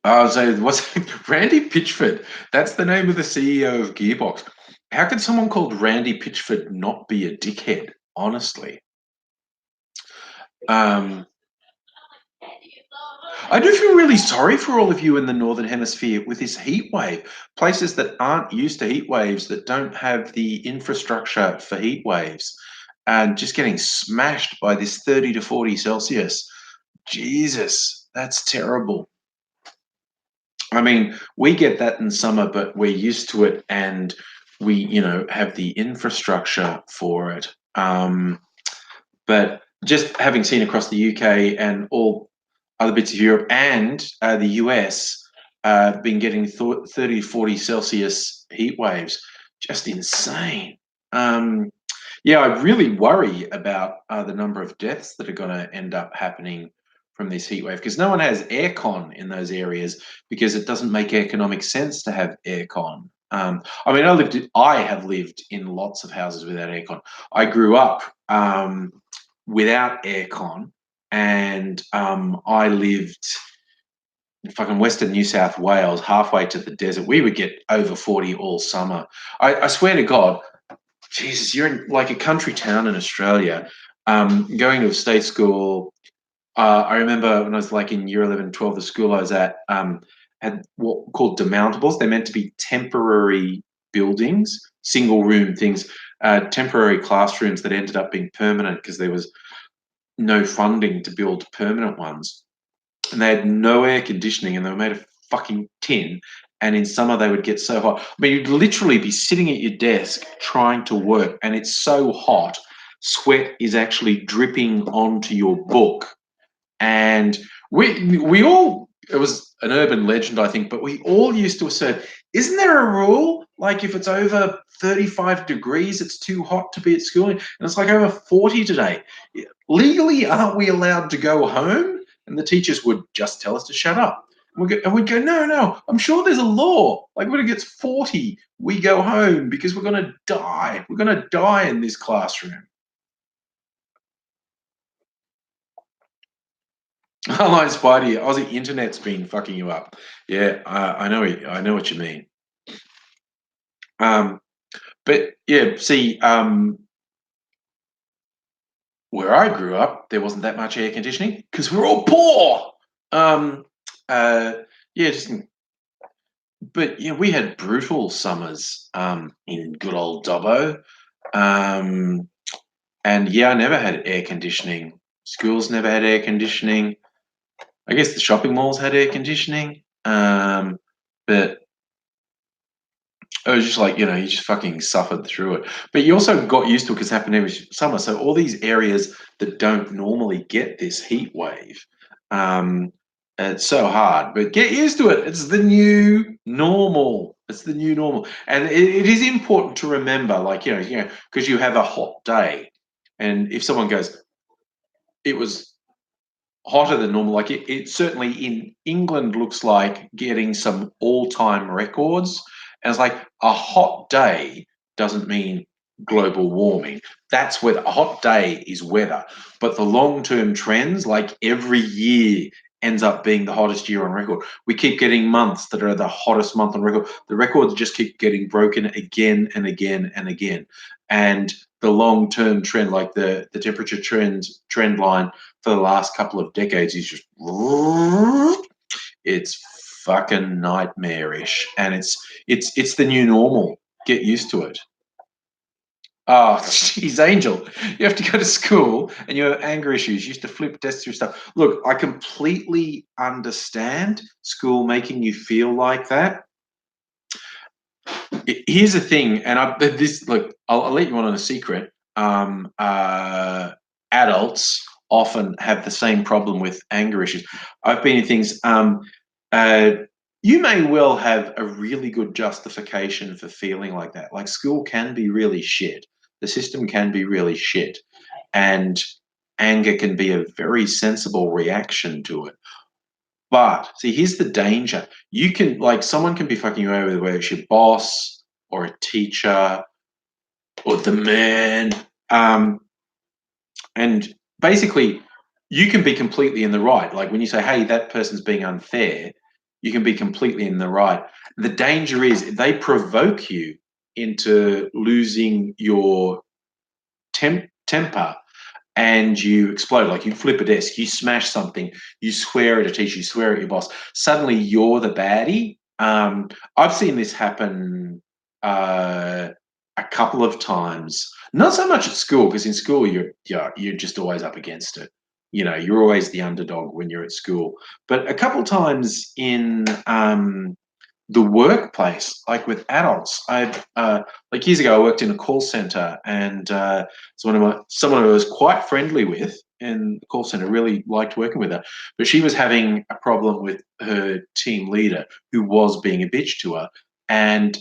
So what's Randy Pitchford? That's the name of the CEO of Gearbox. How could someone called Randy Pitchford not be a dickhead? Honestly. Um, I do feel really sorry for all of you in the Northern Hemisphere with this heat wave. Places that aren't used to heat waves, that don't have the infrastructure for heat waves, and just getting smashed by this 30 to 40 Celsius. Jesus, that's terrible. I mean, we get that in summer, but we're used to it, and we, have the infrastructure for it. But just having seen across the UK and all other bits of Europe and the US, been getting 30, 40 Celsius heat waves, just insane. Um, yeah, I really worry about the number of deaths that are going to end up happening from this heat wave because no one has aircon in those areas because it doesn't make economic sense to have aircon. I mean, I have lived in lots of houses without aircon. I grew up without aircon, and I lived in fucking Western New South Wales, halfway to the desert. We would get over 40 all summer. I swear to God, Jesus, you're in like a country town in Australia. Going to a state school. I remember when I was like in year 11, 12, the school I was at had what were called demountables. They're meant to be temporary buildings, single room things, temporary classrooms that ended up being permanent because there was no funding to build permanent ones. And they had no air conditioning and they were made of fucking tin. And in summer, they would get so hot. I mean, you'd literally be sitting at your desk trying to work, and it's so hot, sweat is actually dripping onto your book. And we all, it was an urban legend, I think, but we all used to assert, isn't there a rule? Like if it's over 35 degrees, it's too hot to be at school. And it's like over 40 today. Legally, aren't we allowed to go home? And the teachers would just tell us to shut up. And we'd go, no, no, I'm sure there's a law. Like when it gets 40, we go home because we're going to die. We're going to die in this classroom. Online Spidey, Aussie internet's been fucking you up. Yeah, I know what you mean. Um, but yeah, see, where I grew up, there wasn't that much air conditioning because we're all poor. Um, uh, yeah, but yeah, we had brutal summers in good old Dobbo. Um, and yeah, I never had air conditioning. Schools never had air conditioning. I guess the shopping malls had air conditioning. But it was just like, you just fucking suffered through it. But you also got used to it because it happened every summer. So all these areas that don't normally get this heat wave, um, it's so hard. But get used to it. It's the new normal. It's the new normal. And it is important to remember, like, because you have a hot day. And if someone goes, it was hotter than normal. Like it certainly in England looks like getting some all-time records. And it's like a hot day doesn't mean global warming. That's weather. A hot day is weather. But the long-term trends, like every year ends up being the hottest year on record. We keep getting months that are the hottest month on record. The records just keep getting broken again and again and again. And the long-term trend, like the temperature trend line for the last couple of decades is just it's fucking nightmarish, and it's the new normal. Get used to it. Oh, geez, Angel, you have to go to school and you have anger issues. You used to flip desks through stuff. Look, I completely understand school making you feel like that. Here's the thing, and I'll let you on a secret. Adults often have the same problem with anger issues. I've been in things. Uh, you may well have a really good justification for feeling like that. Like school can be really shit. The system can be really shit, and anger can be a very sensible reaction to it. But see, here's the danger. You can like someone can be fucking you over whether it's your boss or a teacher or the man. Um, and basically you can be completely in the right. Like when you say, hey, that person's being unfair, you can be completely in the right. The danger is if they provoke you into losing your temper and you explode, like you flip a desk, you smash something, you swear at a teacher, you swear at your boss, suddenly you're the baddie. I've seen this happen a couple of times. Not so much at school, because in school you're just always up against it. you're always the underdog when you're at school. But a couple times in the workplace, like with adults, like years ago, I worked in a call center, and someone who I was quite friendly with in the call center, really liked working with her, but she was having a problem with her team leader who was being a bitch to her, and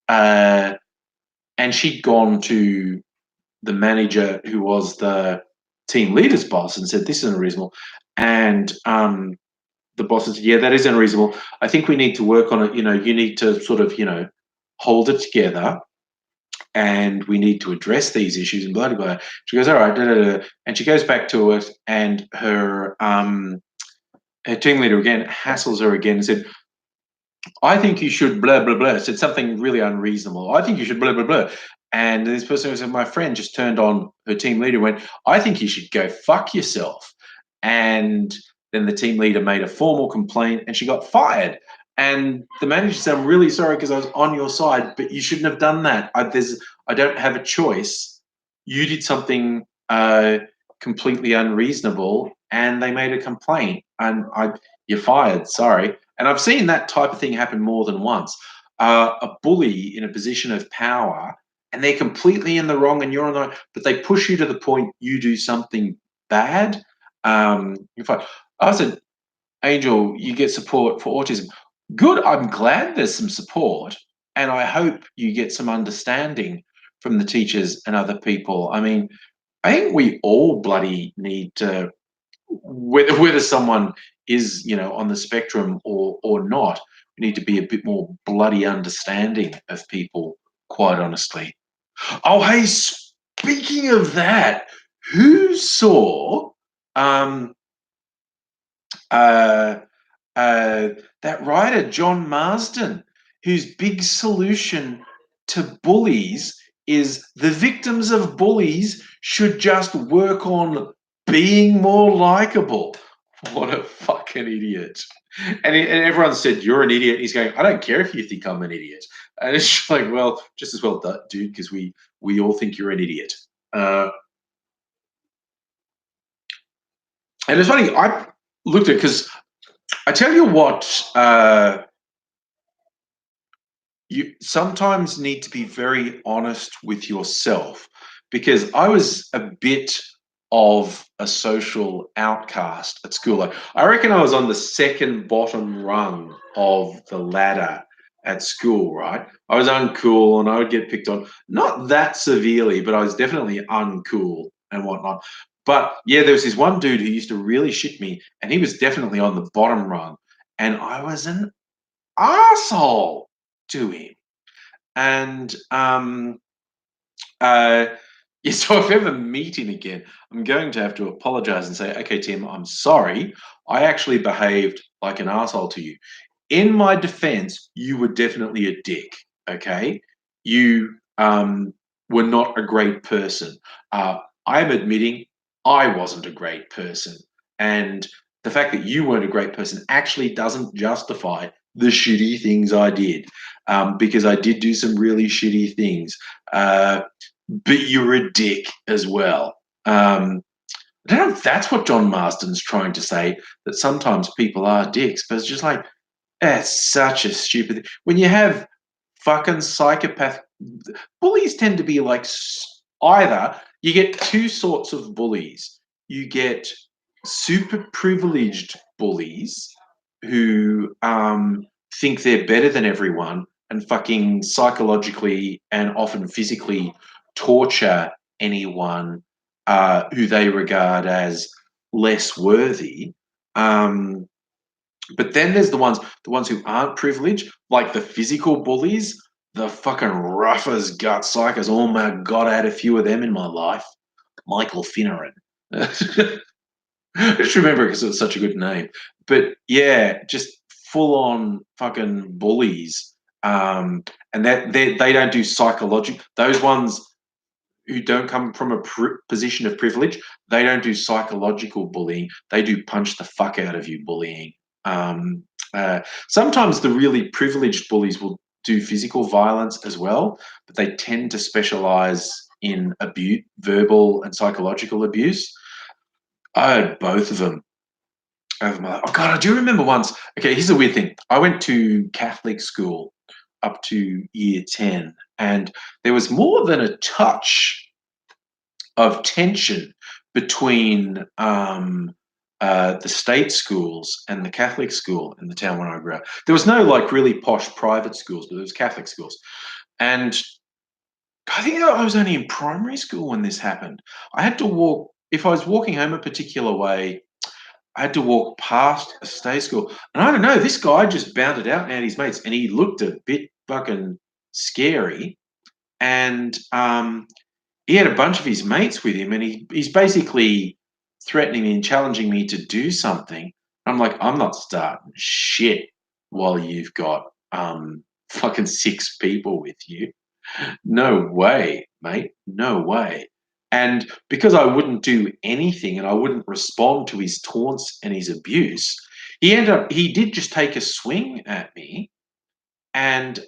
uh, and she'd gone to the manager who was the team leader's boss and said, "This isn't reasonable," and the boss said, "Yeah, that is unreasonable. I think we need to work on it. You need to sort of, hold it together, and we need to address these issues." And blah blah blah. She goes, "All right," da, da, da. And she goes back to it, and her team leader again hassles her again and said, "I think you should blah blah blah." Said something really unreasonable. "I think you should blah blah blah." And this person who said, "My friend," just turned on her team leader and went, "I think you should go fuck yourself." And then the team leader made a formal complaint and she got fired. And the manager said, "I'm really sorry because I was on your side, but you shouldn't have done that. I don't have a choice. You did something completely unreasonable, and they made a complaint, and you're fired. Sorry." And I've seen that type of thing happen more than once. A bully in a position of power, and they're completely in the wrong, and you're on the, but they push you to the point you do something bad. In fact, I said, "Angel, you get support for autism." Good. I'm glad there's some support, and I hope you get some understanding from the teachers and other people. I mean, I think we all bloody need to, whether someone is, on the spectrum or not, we need to be a bit more bloody understanding of people, quite honestly. Oh, hey, speaking of that, who saw um uh that writer John Marsden, whose big solution to bullies is the victims of bullies should just work on being more likable? What a fucking idiot. And everyone said, "You're an idiot." He's going, "I don't care if you think I'm an idiot." And it's just like, well, just as well, dude, because we all think you're an idiot. Uh, and it's funny, I looked at, because I tell you what, you sometimes need to be very honest with yourself, because I was a bit of a social outcast at school. Like, I reckon I was on the second bottom rung of the ladder at school, right? I was uncool and I would get picked on, not that severely, but I was definitely uncool and whatnot. But yeah, there was this one dude who used to really shit me, and he was definitely on the bottom rung, and I was an asshole to him. And uh, yeah, so if I ever meet him again, I'm going to have to apologize and say, "Okay, Tim, I'm sorry. I actually behaved like an asshole to you. In my defense, you were definitely a dick. Okay, you were not a great person. I'm admitting I wasn't a great person, and the fact that you weren't a great person actually doesn't justify the shitty things I did, because I did do some really shitty things. But you're a dick as well." I don't know if that's what John Marsden's trying to say, that sometimes people are dicks, but it's just like, that's such a stupid thing. When you have fucking psychopath bullies, tend to be like, either you get two sorts of bullies. You get super privileged bullies who think they're better than everyone and fucking psychologically and often physically torture anyone who they regard as less worthy. Um, but then there's the ones who aren't privileged, like the physical bullies, the fucking rough as gut psychos. Oh my god, I had a few of them in my life. Michael Finneran. I just remember it because it was such a good name. But yeah, just full on fucking bullies. And that they don't do psychological. Those ones who don't come from a position of privilege, they don't do psychological bullying. They do punch the fuck out of you bullying. Um, Sometimes the really privileged bullies will do physical violence as well, but they tend to specialize in abuse, verbal and psychological abuse. I had both of them over my life. Oh God, I do remember once. Okay, here's a weird thing. I went to Catholic school up to year 10, and there was more than a touch of tension between the state schools and the Catholic school in the town where I grew up. There was no like really posh private schools, but there was Catholic schools. And I think I was only in primary school when this happened. I had to walk, if I was walking home a particular way, I had to walk past a state school. And I don't know, this guy just bounded out and had his mates, and he looked a bit fucking scary. And he had a bunch of his mates with him, and he's basically threatening me and challenging me to do something. I'm like, I'm not starting shit while you've got fucking six people with you. No way, mate. No way. And because I wouldn't do anything and I wouldn't respond to his taunts and his abuse, he did just take a swing at me and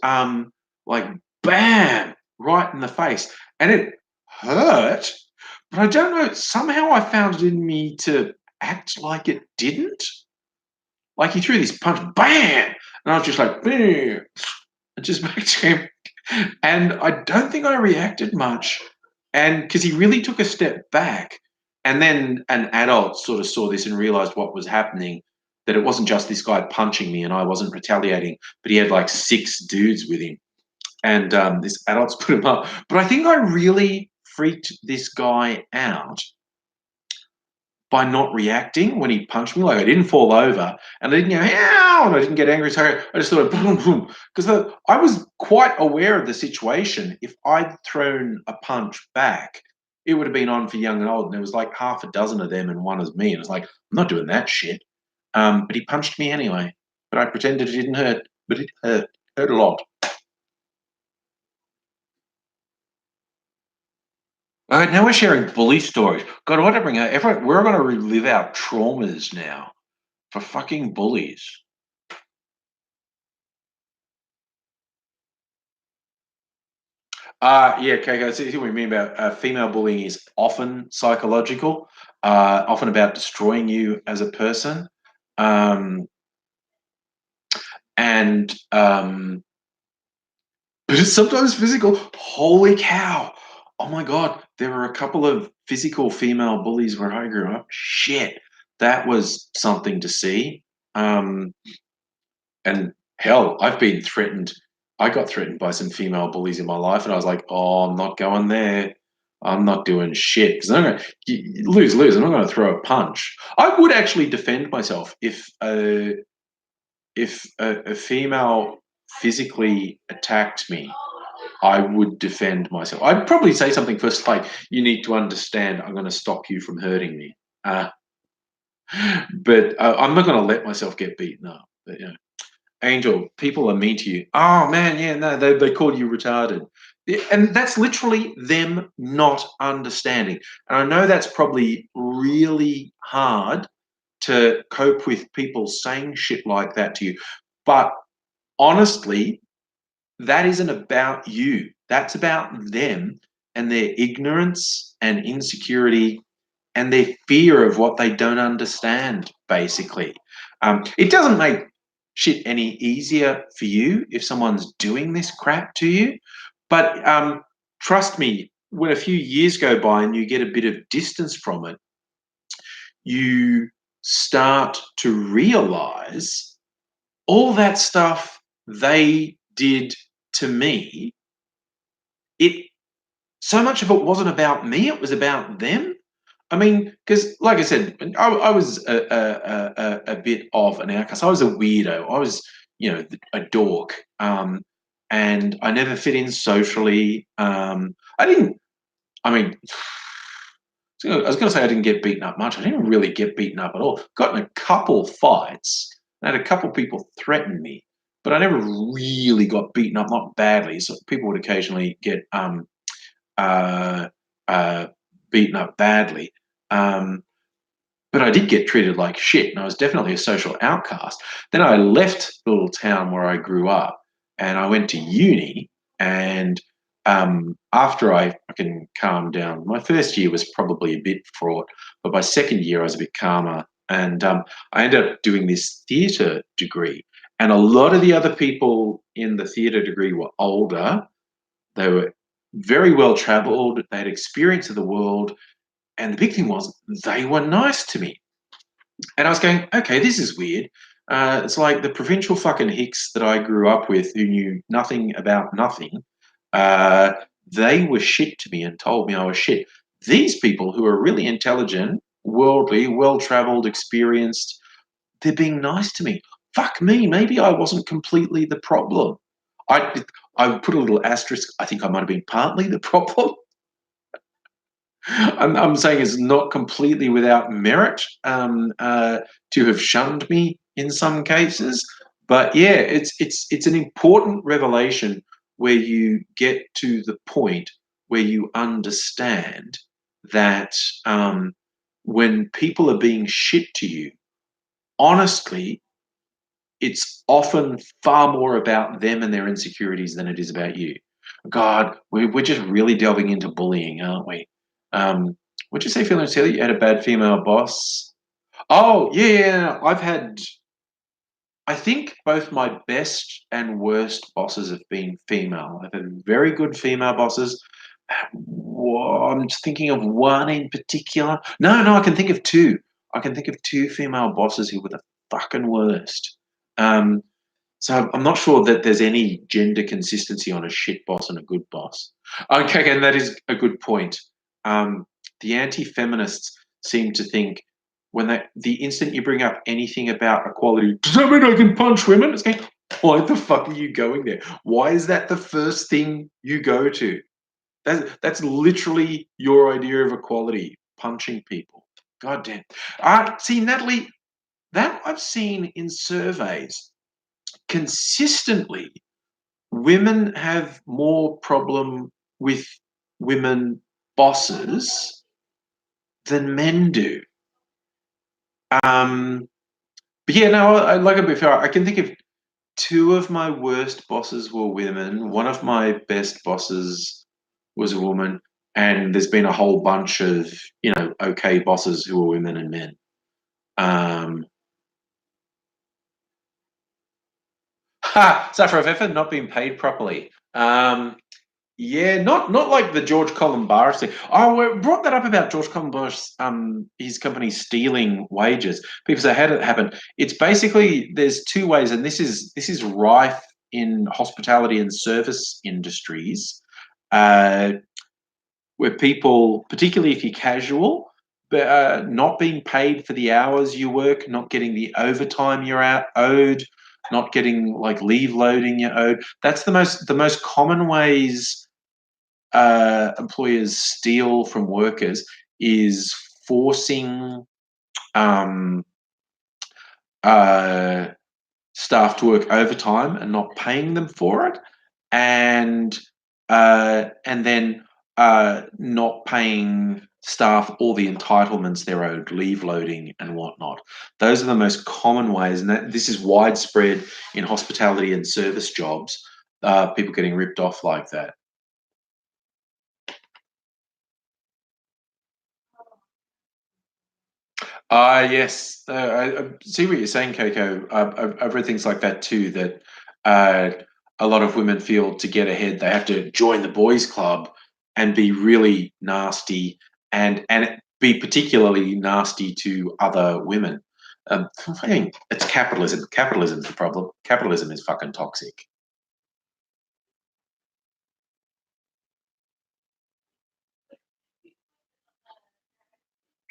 like bam, right in the face. And it hurt, but I don't know, somehow I found it in me to act like it didn't. Like he threw this punch, bam, and I was just like, bam, and just back to him. And I don't think I reacted much. And because he really took a step back, and then an adult sort of saw this and realized what was happening, that it wasn't just this guy punching me and I wasn't retaliating, but he had like six dudes with him. And this adult's put him up. But I think I really freaked this guy out by not reacting when he punched me. Like I didn't fall over and I didn't go, ow, and I didn't get angry. So I just thought, boom, boom. Because I was quite aware of the situation. If I'd thrown a punch back, it would have been on for young and old. And there was like half a dozen of them and one was me. And it's like, I'm not doing that shit. But he punched me anyway. But I pretended it didn't hurt. But it hurt. It hurt a lot. All right, now we're sharing bully stories. God, what I bring out? We're going to relive our traumas now for fucking bullies. Yeah, okay, guys. See what we mean about female bullying is often psychological, often about destroying you as a person, um, and but it's sometimes physical. Holy cow! Oh my god, there were a couple of physical female bullies where I grew up. Shit, that was something to see. Um, And hell, I've been threatened. I got threatened by some female bullies in my life, and I was like, "Oh, I'm not going there. I'm not doing shit because I'm going to lose, lose. I'm not going to throw a punch." I would actually defend myself if a female physically attacked me. I would defend myself. I'd probably say something first, like, "You need to understand. I'm going to stop you from hurting me." But I'm not going to let myself get beaten up. But, Angel, people are mean to you. Oh man, yeah, no, they call you retarded. Yeah, and that's literally them not understanding. And I know that's probably really hard to cope with people saying shit like that to you. But honestly, that isn't about you. That's about them and their ignorance and insecurity and their fear of what they don't understand, basically. It doesn't make shit any easier for you if someone's doing this crap to you. But trust me, when a few years go by and you get a bit of distance from it, you start to realize all that stuff they did to me, it so much of it wasn't about me, it was about them. I mean, because like I said, I was a bit of an outcast. I was a weirdo. I was, a dork, and I never fit in socially. I didn't. I mean, I was going to say I didn't get beaten up much. I didn't really get beaten up at all. Got in a couple fights. I had a couple people threaten me, but I never really got beaten up, not badly. So people would occasionally get uh, uh, beaten up badly. Um, but I did get treated like shit, and I was definitely a social outcast. Then I left the little town where I grew up, and I went to uni, and after I can calm down, my first year was probably a bit fraught, but my second year I was a bit calmer. And I ended up doing this theatre degree. And a lot of the other people in the theatre degree were older. They were very well traveled. They had experience of the world. And the big thing was they were nice to me. And I was going, okay, this is weird. It's like the provincial fucking hicks that I grew up with who knew nothing about nothing. Uh, they were shit to me and told me I was shit. These people who are really intelligent, worldly, well traveled, experienced, they're being nice to me. Fuck me, maybe I wasn't completely the problem. I, I put a little asterisk. I think I might have been partly the problem. I'm saying it's not completely without merit to have shunned me in some cases, but yeah, it's an important revelation where you get to the point where you understand that when people are being shit to you, honestly, it's often far more about them and their insecurities than it is about you. God, we're just really delving into bullying, aren't we? Would you say, Phil and Celia, you had a bad female boss? Oh, yeah. I think both my best and worst bosses have been female. I've had very good female bosses. I'm just thinking of one in particular. No, I can think of two. I can think of two female bosses who were the fucking worst. Um, so I'm not sure that there's any gender consistency on a shit boss and a good boss. Okay, and that is a good point. Um, the anti-feminists seem to think the instant you bring up anything about equality, does that mean I can punch women? It's going, why the fuck are you going there? Why is that the first thing you go to? That's literally your idea of equality, punching people. God damn. See, Natalie, that I've seen in surveys consistently, women have more problem with women bosses than men do. But yeah, no, like it before. I can think of two of my worst bosses were women. One of my best bosses was a woman, and there's been a whole bunch of okay bosses who are women and men. Um, suffer of effort, not being paid properly. Yeah, not like the George Columbaris thing. Oh, we brought that up about George Columbaris, his company stealing wages. People say, how did it happen? It's basically there's two ways, and this is rife in hospitality and service industries, uh, where people, particularly if you're casual, but not being paid for the hours you work, not getting the overtime you're out owed, not getting like leave loading you're owed. That's the most common ways employers steal from workers is forcing um, uh, staff to work overtime and not paying them for it, and then not paying staff all the entitlements they're owed, leave loading and whatnot. Those are the most common ways, and this is widespread in hospitality and service jobs. People getting ripped off like that. Yes. I see what you're saying, Coco. I've read things like that too, that uh, a lot of women feel to get ahead, they have to join the boys' club and be really nasty and be particularly nasty to other women. I think it's capitalism. Capitalism's the problem. Capitalism is fucking toxic.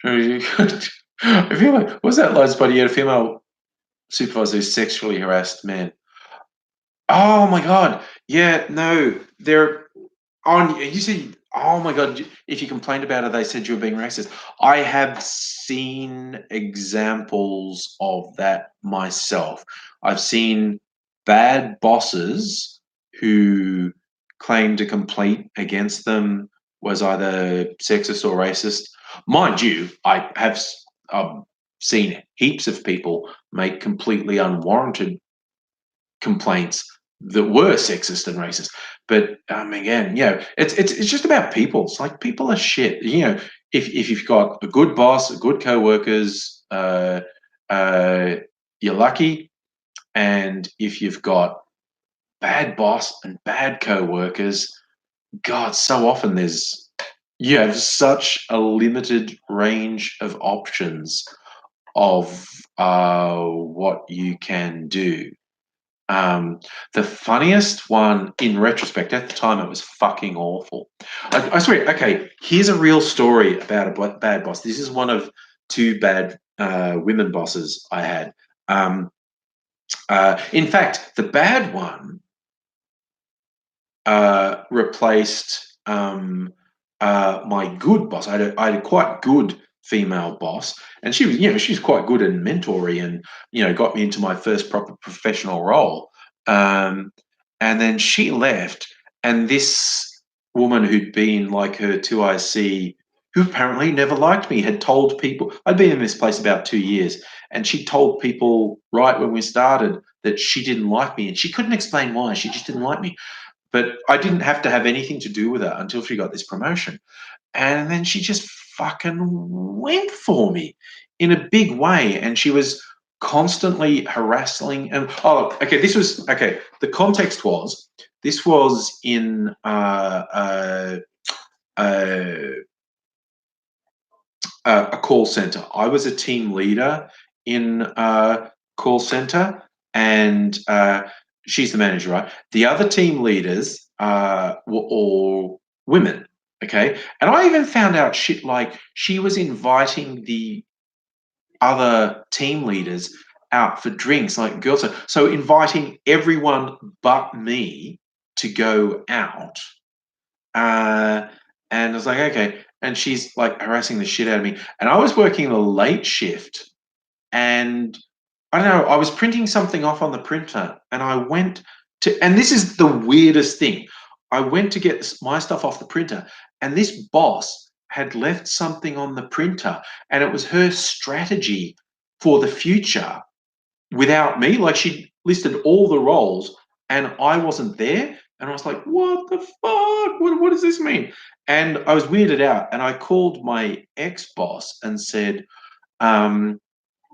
I feel like, was that last buddy? You had a female supervisor who sexually harassed men. Oh my god. Yeah, no. They're on you see, oh my god, if you complained about it, they said you were being racist. I have seen examples of that myself. I've seen bad bosses who claimed a complaint against them was either sexist or racist. Mind you, I have seen heaps of people make completely unwarranted complaints that were sexist and racist. But again, it's just about people. It's like people are shit. If you've got a good boss, good co-workers, uh, you're lucky. And if you've got bad boss and bad co-workers, God, so often you have such a limited range of options of what you can do. The funniest one in retrospect, at the time it was fucking awful. I swear, okay, here's a real story about a bad boss. This is one of two bad women bosses I had. In fact, the bad one replaced my good boss. I had a quite good female boss, and she was, she's quite good in mentoring, and got me into my first proper professional role. Um, and then she left, and this woman who'd been like her 2IC, who apparently never liked me, had told people I'd been in this place about 2 years, and she told people right when we started that she didn't like me, and she couldn't explain why. She just didn't like me. But I didn't have to have anything to do with her until she got this promotion. And then she just fucking went for me in a big way. And she was constantly harassing. And okay, the context was this was in a call center. I was a team leader in a call center, and she's the manager, right? The other team leaders were all women, okay? And I even found out shit like she was inviting the other team leaders out for drinks, like girls. So inviting everyone but me to go out. Uh, and I was like, okay. And she's like harassing the shit out of me. And I was working a late shift, and I don't know, I was printing something off on the printer, and and this is the weirdest thing. I went to get my stuff off the printer, and this boss had left something on the printer, and it was her strategy for the future without me. Like, she listed all the roles, and I wasn't there. And I was like, what the fuck? What does this mean? And I was weirded out. And I called my ex boss and said,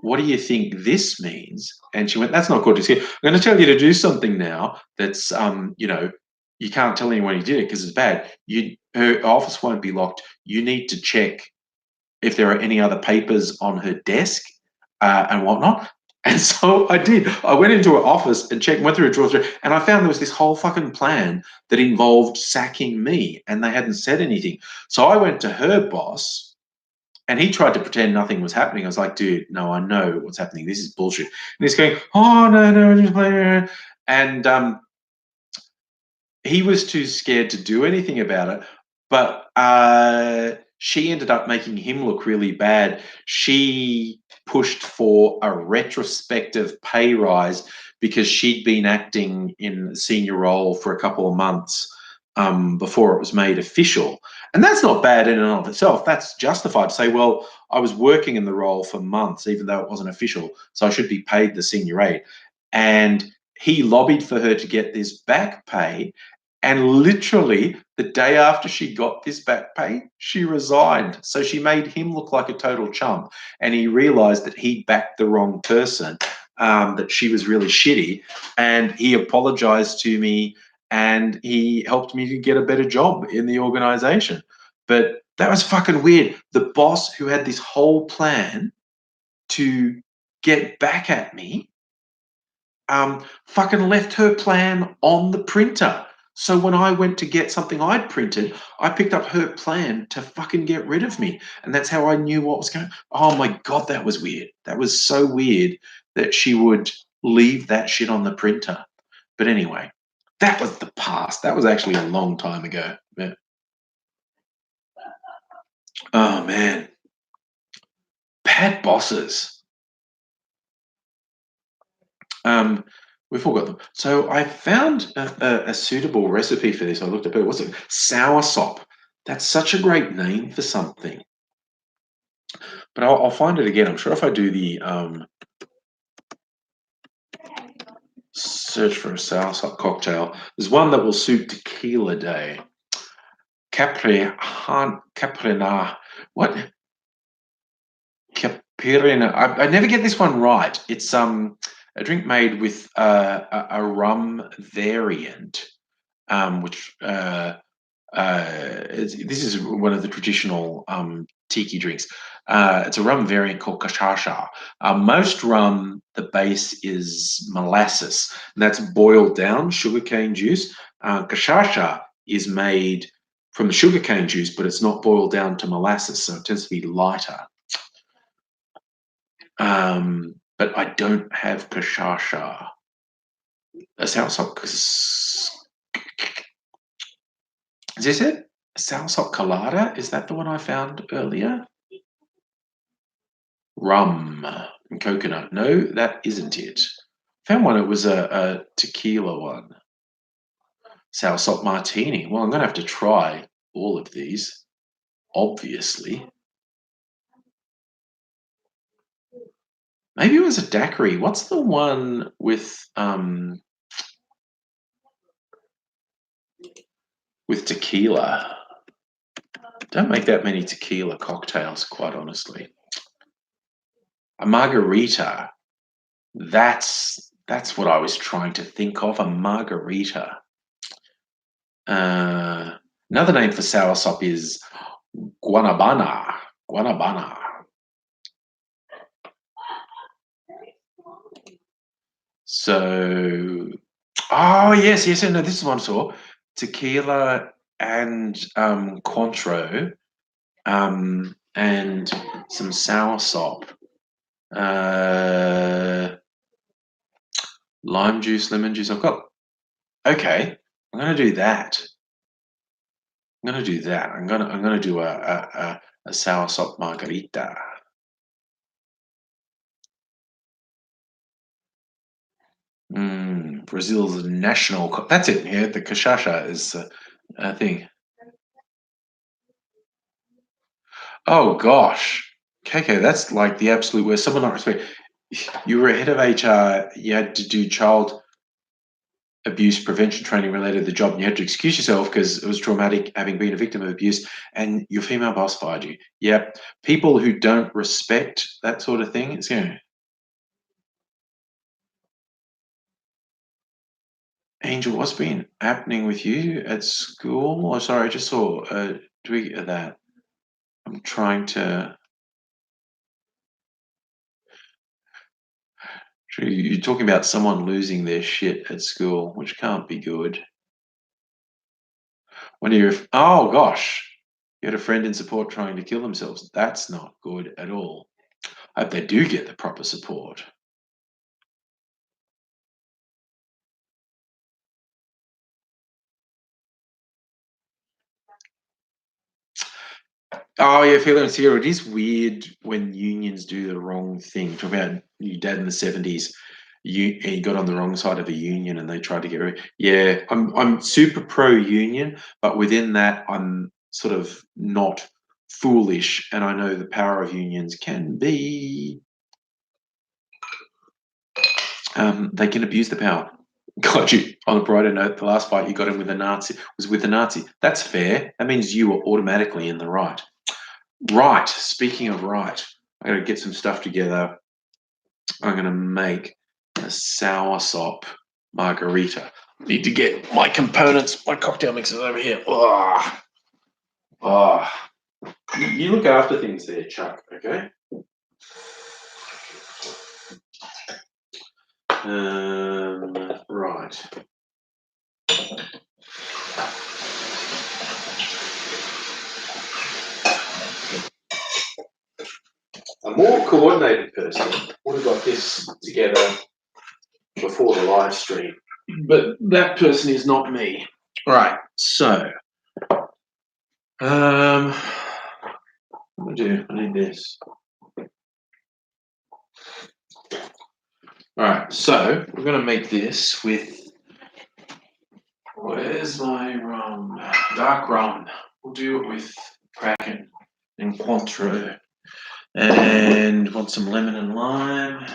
what do you think this means? And she went, that's not good. She said, I'm going to tell you to do something now that's, you can't tell anyone you did it because it's bad. Her office won't be locked. You need to check if there are any other papers on her desk and whatnot. And so I did. I went into her office and went through her drawers, and I found there was this whole fucking plan that involved sacking me, and they hadn't said anything. So I went to her boss, and he tried to pretend nothing was happening. I was like, dude, no, I know what's happening. This is bullshit. And he's going, oh, no, no, just play. And he was too scared to do anything about it. But she ended up making him look really bad. She pushed for a retrospective pay rise because she'd been acting in a senior role for a couple of months before it was made official. And that's not bad in and of itself. That's justified to say, well, I was working in the role for months, even though it wasn't official, so I should be paid the senior rate. And he lobbied for her to get this back pay. And literally the day after she got this back pay, she resigned. So she made him look like a total chump. And he realized that he backed the wrong person, that she was really shitty. And he apologized to me, and he helped me to get a better job in the organization. But that was fucking weird. The boss who had this whole plan to get back at me fucking left her plan on the printer. So when I went to get something I'd printed, I picked up her plan to fucking get rid of me. And that's how I knew what was going on. Oh my God, that was weird. That was so weird that she would leave that shit on the printer. But anyway, that was the past. That was actually a long time ago. Yeah. Oh man. Bad bosses. We've all got them. So I found a suitable recipe for this. I looked up it. What's it? Sour sop. That's such a great name for something. But I'll find it again. I'm sure if I do the Search for a soursop cocktail. There's one that will suit tequila day. Caprina. What? Caprina. I never get this one right. It's a drink made with a rum variant, which this is one of the traditional tiki drinks. It's a rum variant called cachaça. Most rum, the base is molasses, and that's boiled down sugarcane juice. Cachaça is made from the sugarcane juice, but it's not boiled down to molasses, so it tends to be lighter. But I don't have cachaça. A soursop. Is this it? Soursop colada? Is that the one I found earlier? Rum and coconut. No, that isn't it. Found one. It was a tequila one. Soursop martini. Well, I'm going to have to try all of these, obviously. Maybe it was a daiquiri. What's the one with tequila? Don't make that many tequila cocktails, quite honestly. A margarita. That's what I was trying to think of. A margarita. Another name for soursop is guanabana. Guanabana. So, oh yes, no, this is one I saw. Tequila and Cointreau, and some soursop. Lime juice, lemon juice. I've got. Okay, I'm gonna do that. I'm gonna do that. I'm gonna do a soursop margarita. Brazil's national. That's it. Yeah, the cachaça is a thing. Oh gosh, KK, that's like the absolute worst. Someone not respect. You were head of HR. You had to do child abuse prevention training related to the job, and you had to excuse yourself because it was traumatic having been a victim of abuse, and your female boss fired you. Yep, people who don't respect that sort of thing, it's Angel, what's been happening with you at school? Oh, sorry, I just saw a tweet of that. I'm trying to. You're talking about someone losing their shit at school, which can't be good. When you're, oh gosh, you had a friend in support trying to kill themselves. That's not good at all. I hope they do get the proper support. Oh yeah, feelings here. It is weird when unions do the wrong thing. Talk about your dad in the 70s. He got on the wrong side of a union and they tried to get rid. Yeah, I'm super pro union, but within that, I'm sort of not foolish, and I know the power of unions can be. They can abuse the power. Got you. On a brighter note, the last fight you got in with a Nazi was with a Nazi. That's fair. That means you were automatically in the right. Right. Speaking of right, I got to get some stuff together. I'm going to make a soursop margarita. Need to get my components, my cocktail mixers over here. You look after things there, Chuck, okay? Right. A more coordinated person would have got this together before the live stream, but that person is not me. Right, so what do I do? I need this. All right, so we're going to make this with, where's my rum? Dark rum. We'll do it with Kraken and Cointreau. And want some lemon and lime.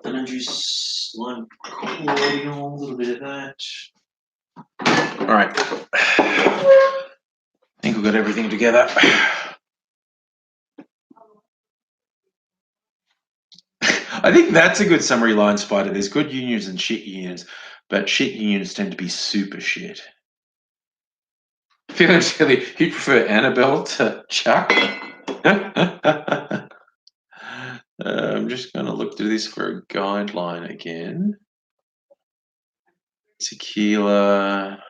lemon juice, lime cordial, a little bit of that. All right. I think we've got everything together. I think that's a good summary line, Spider. There's good unions and shit unions, but shit unions tend to be super shit. Feeling silly. You prefer Annabelle to Chuck? I'm just going to look through this for a guideline again. Tequila,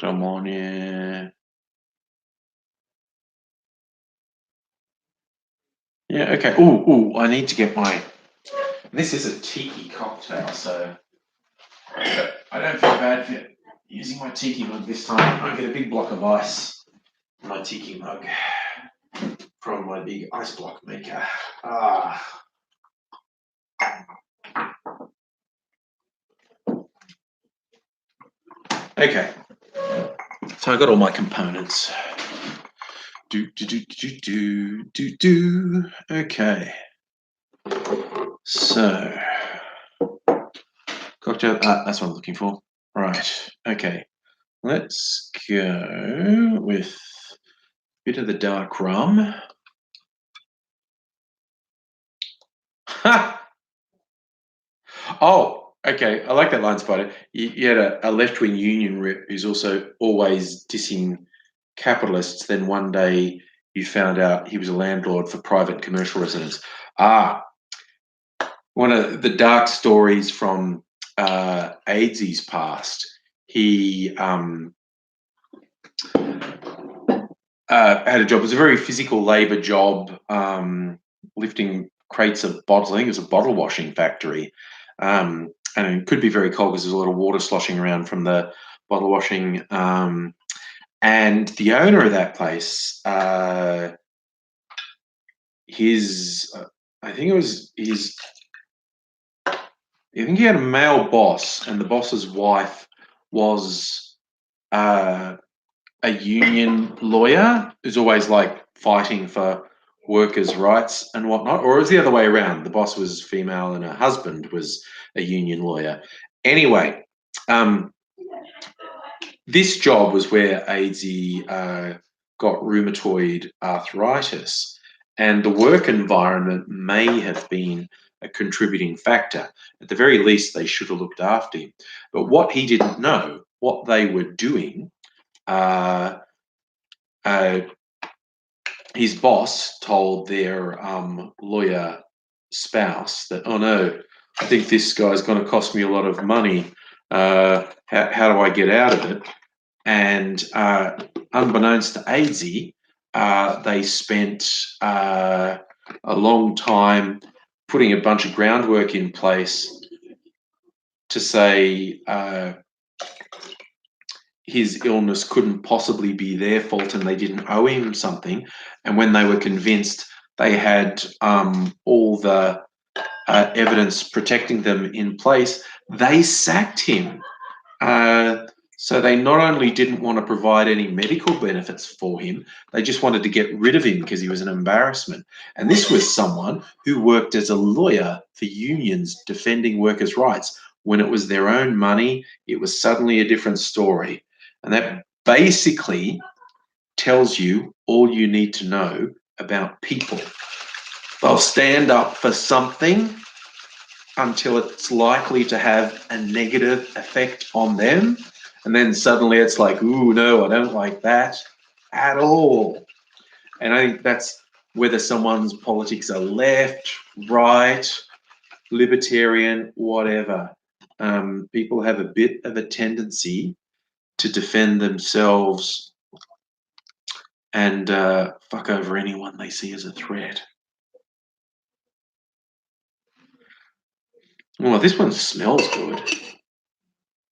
Ramone. Yeah, okay. Ooh, I need to get my... This is a tiki cocktail, so I don't feel bad for using my tiki mug this time. I get a big block of ice in my tiki mug from my big ice block maker. Okay, so I got all my components. Okay, so cocktail. That's what I'm looking for. Right. Okay. Let's go with a bit of the dark rum. Oh, okay. I like that line, Spider. You had a left-wing union rep who's also always dissing capitalists. Then one day you found out he was a landlord for private commercial residents. One of the dark stories from AIDS's past. He had a job. It was a very physical labour job, lifting crates of bottles. I think it was a bottle washing factory. And it could be very cold because there's a lot of water sloshing around from the bottle washing. And the owner of that place, I think he had a male boss, and the boss's wife was a union lawyer who's always like fighting for workers' rights and whatnot, or it was the other way around. The boss was female and her husband was a union lawyer. Anyway, this job was where AIDSy got rheumatoid arthritis, and the work environment may have been a contributing factor. At the very least, they should have looked after him. But what he didn't know, what they were doing, his boss told their lawyer spouse that, oh no, I think this guy's going to cost me a lot of money. How do I get out of it? And unbeknownst to AIDSy, they spent a long time putting a bunch of groundwork in place to say his illness couldn't possibly be their fault and they didn't owe him something. And when they were convinced they had all the evidence protecting them in place, they sacked him. So they not only didn't want to provide any medical benefits for him, they just wanted to get rid of him because he was an embarrassment. And this was someone who worked as a lawyer for unions defending workers' rights. When it was their own money, it was suddenly a different story. And that basically tells you all you need to know about people. They'll stand up for something until it's likely to have a negative effect on them. And then suddenly it's like, ooh, no, I don't like that at all. And I think that's whether someone's politics are left, right, libertarian, whatever. People have a bit of a tendency to defend themselves and fuck over anyone they see as a threat. Well, this one smells good.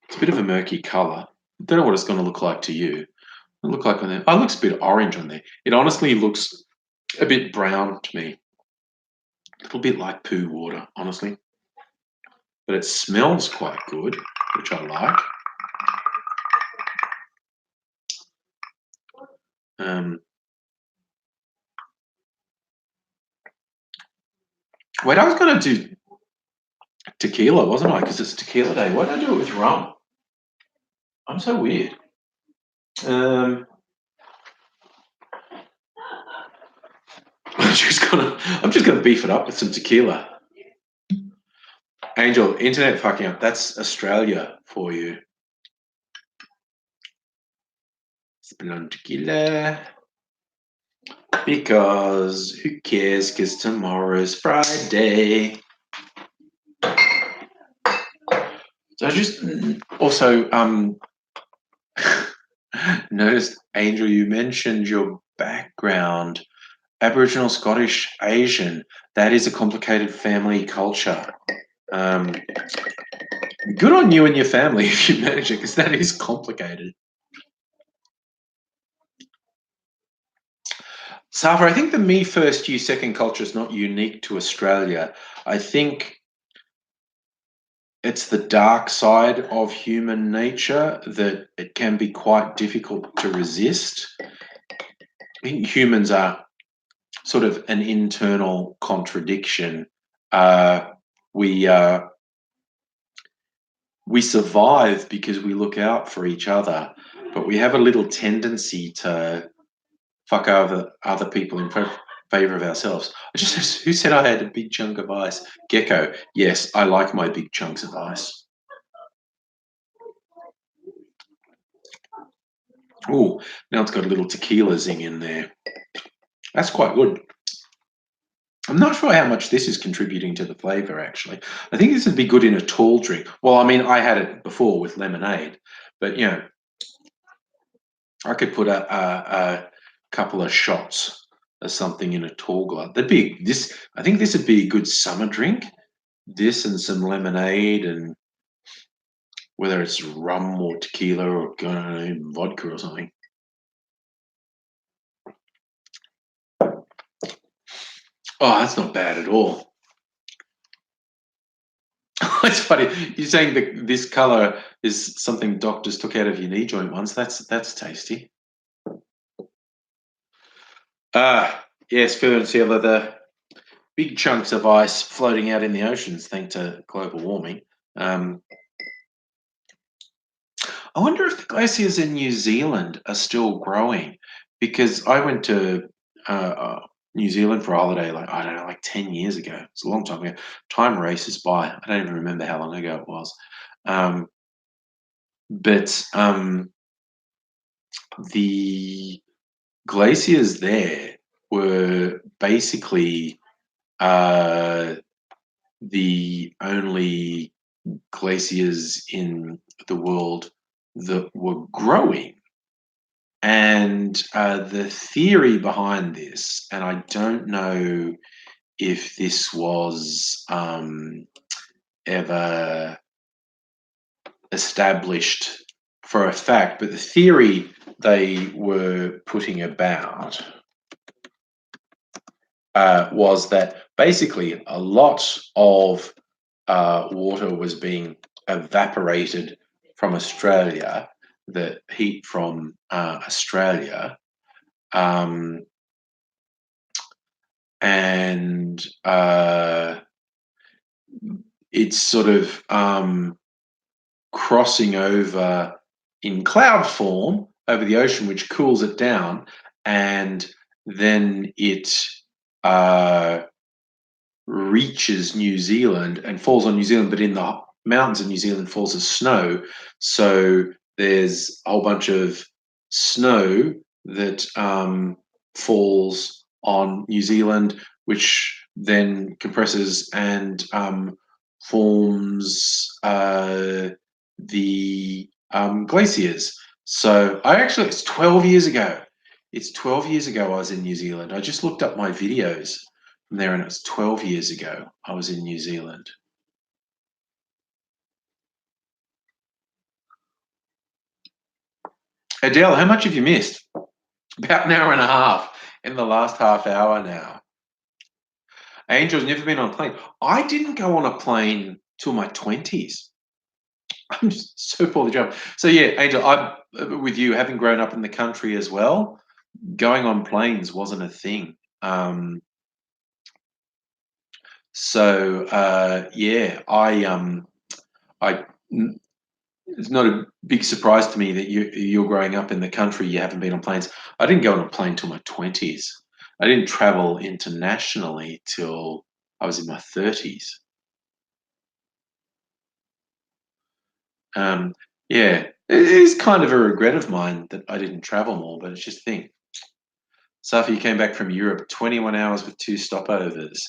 It's a bit of a murky colour. I don't know what it's going to look like to you. It look like on there. Oh, it looks a bit orange on there. It honestly looks a bit brown to me. A little bit like poo water, honestly. But it smells quite good, which I like. Wait, I was going to do tequila, wasn't I? Because it's tequila day. Why don't I do it with rum? I'm so weird. I'm just gonna beef it up with some tequila. Angel, internet fucking up. That's Australia for you. Spin on tequila. Because who cares? Because tomorrow's Friday. So I just also noticed, Angel, you mentioned your background, Aboriginal, Scottish, Asian. That is a complicated family culture. Good on you and your family if you manage it, because that is complicated. Safa, I think the me first, you second culture is not unique to Australia. I think it's the dark side of human nature that it can be quite difficult to resist. I think humans are sort of an internal contradiction. We survive because we look out for each other, but we have a little tendency to fuck over other people in favor of ourselves. Who said I had a big chunk of ice? Gecko. Yes, I like my big chunks of ice. Oh, now it's got a little tequila zing in there. That's quite good. I'm not sure how much this is contributing to the flavour, actually. I think this would be good in a tall drink. Well, I mean, I had it before with lemonade, but, you know, I could put a couple of shots of something in a tall glass. I think this would be a good summer drink. This and some lemonade, and whether it's rum or tequila or vodka or something. Oh, that's not bad at all. It's funny. You're saying that this color is something doctors took out of your knee joint once. That's tasty. Yes, Phil and Sealer, the big chunks of ice floating out in the oceans thanks to global warming. I wonder if the glaciers in New Zealand are still growing, because I went to New Zealand for a holiday, like, I don't know, like 10 years ago. It's a long time ago. Time races by. I don't even remember how long ago it was. But the glaciers there were basically the only glaciers in the world that were growing. And the theory behind this, and I don't know if this was ever established for a fact, but the theory they were putting about was that basically a lot of water was being evaporated from Australia, the heat from Australia, and it's sort of crossing over in cloud form over the ocean, which cools it down, and then it reaches New Zealand and falls on New Zealand, but in the mountains of New Zealand falls as snow. So there's a whole bunch of snow that falls on New Zealand, which then compresses and forms the glaciers. So it's 12 years ago. It's 12 years ago I was in New Zealand. I just looked up my videos from there, and it was 12 years ago I was in New Zealand. Adele, how much have you missed? About an hour and a half in the last half hour now. Angel's never been on a plane. I didn't go on a plane till my 20s. I'm just so poorly jumped. So yeah, Angel, I'm with you, having grown up in the country as well, going on planes wasn't a thing. So yeah, I it's not a big surprise to me that you're growing up in the country. You haven't been on planes. I didn't go on a plane till my 20s. I didn't travel internationally till I was in my 30s. Um, yeah, it is kind of a regret of mine that I didn't travel more, but it's just a thing. Safi came back from Europe, 21 hours with 2 stopovers.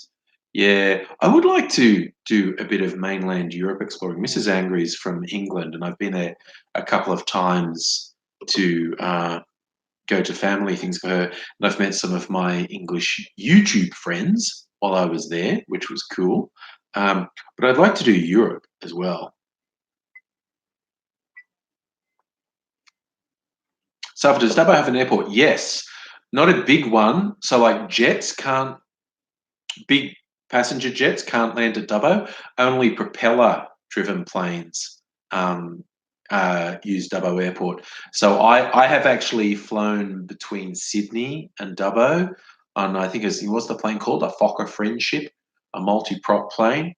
Yeah, I would like to do a bit of mainland Europe exploring. Mrs. Angry's from England, and I've been there a couple of times to go to family things for her. And I've met some of my English YouTube friends while I was there, which was cool. But I'd like to do Europe as well. So, does Dubbo have an airport? Yes, not a big one. So, like jets can't, big passenger jets can't land at Dubbo. Only propeller-driven planes um, use Dubbo Airport. So, I have actually flown between Sydney and Dubbo on, I think, what's the plane called? A Fokker Friendship, a multi-prop plane.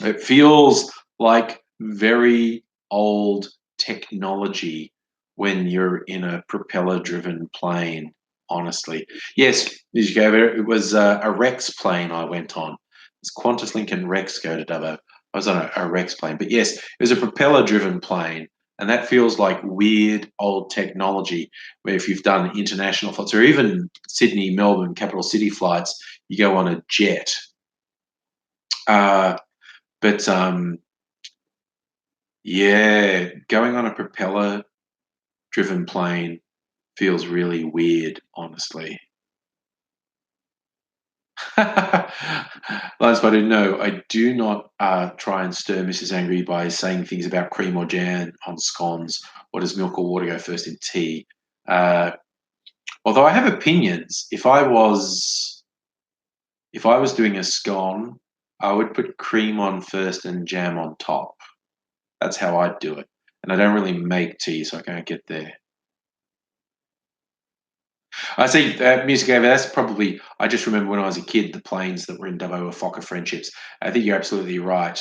It feels like very old technology when you're in a propeller-driven plane, honestly. Yes, did you go there? It was a Rex plane I went on. It's Qantas Link and Rex go to Dubbo. I was on a Rex plane. But yes, it was a propeller-driven plane, and that feels like weird old technology where if you've done international flights or even Sydney, Melbourne, capital city flights, you go on a jet. Uh, but yeah, going on a propeller-driven plane feels really weird, honestly. Lance, but I didn't know. I do not try and stir Mrs. Angry by saying things about cream or jam on scones, or does milk or water go first in tea? Uh, although I have opinions. If I was doing a scone, I would put cream on first and jam on top. That's how I'd do it. And I don't really make tea, so I can't get there. I see music over. That's probably. I just remember when I was a kid, the planes that were in Dubbo were Fokker Friendships. I think you're absolutely right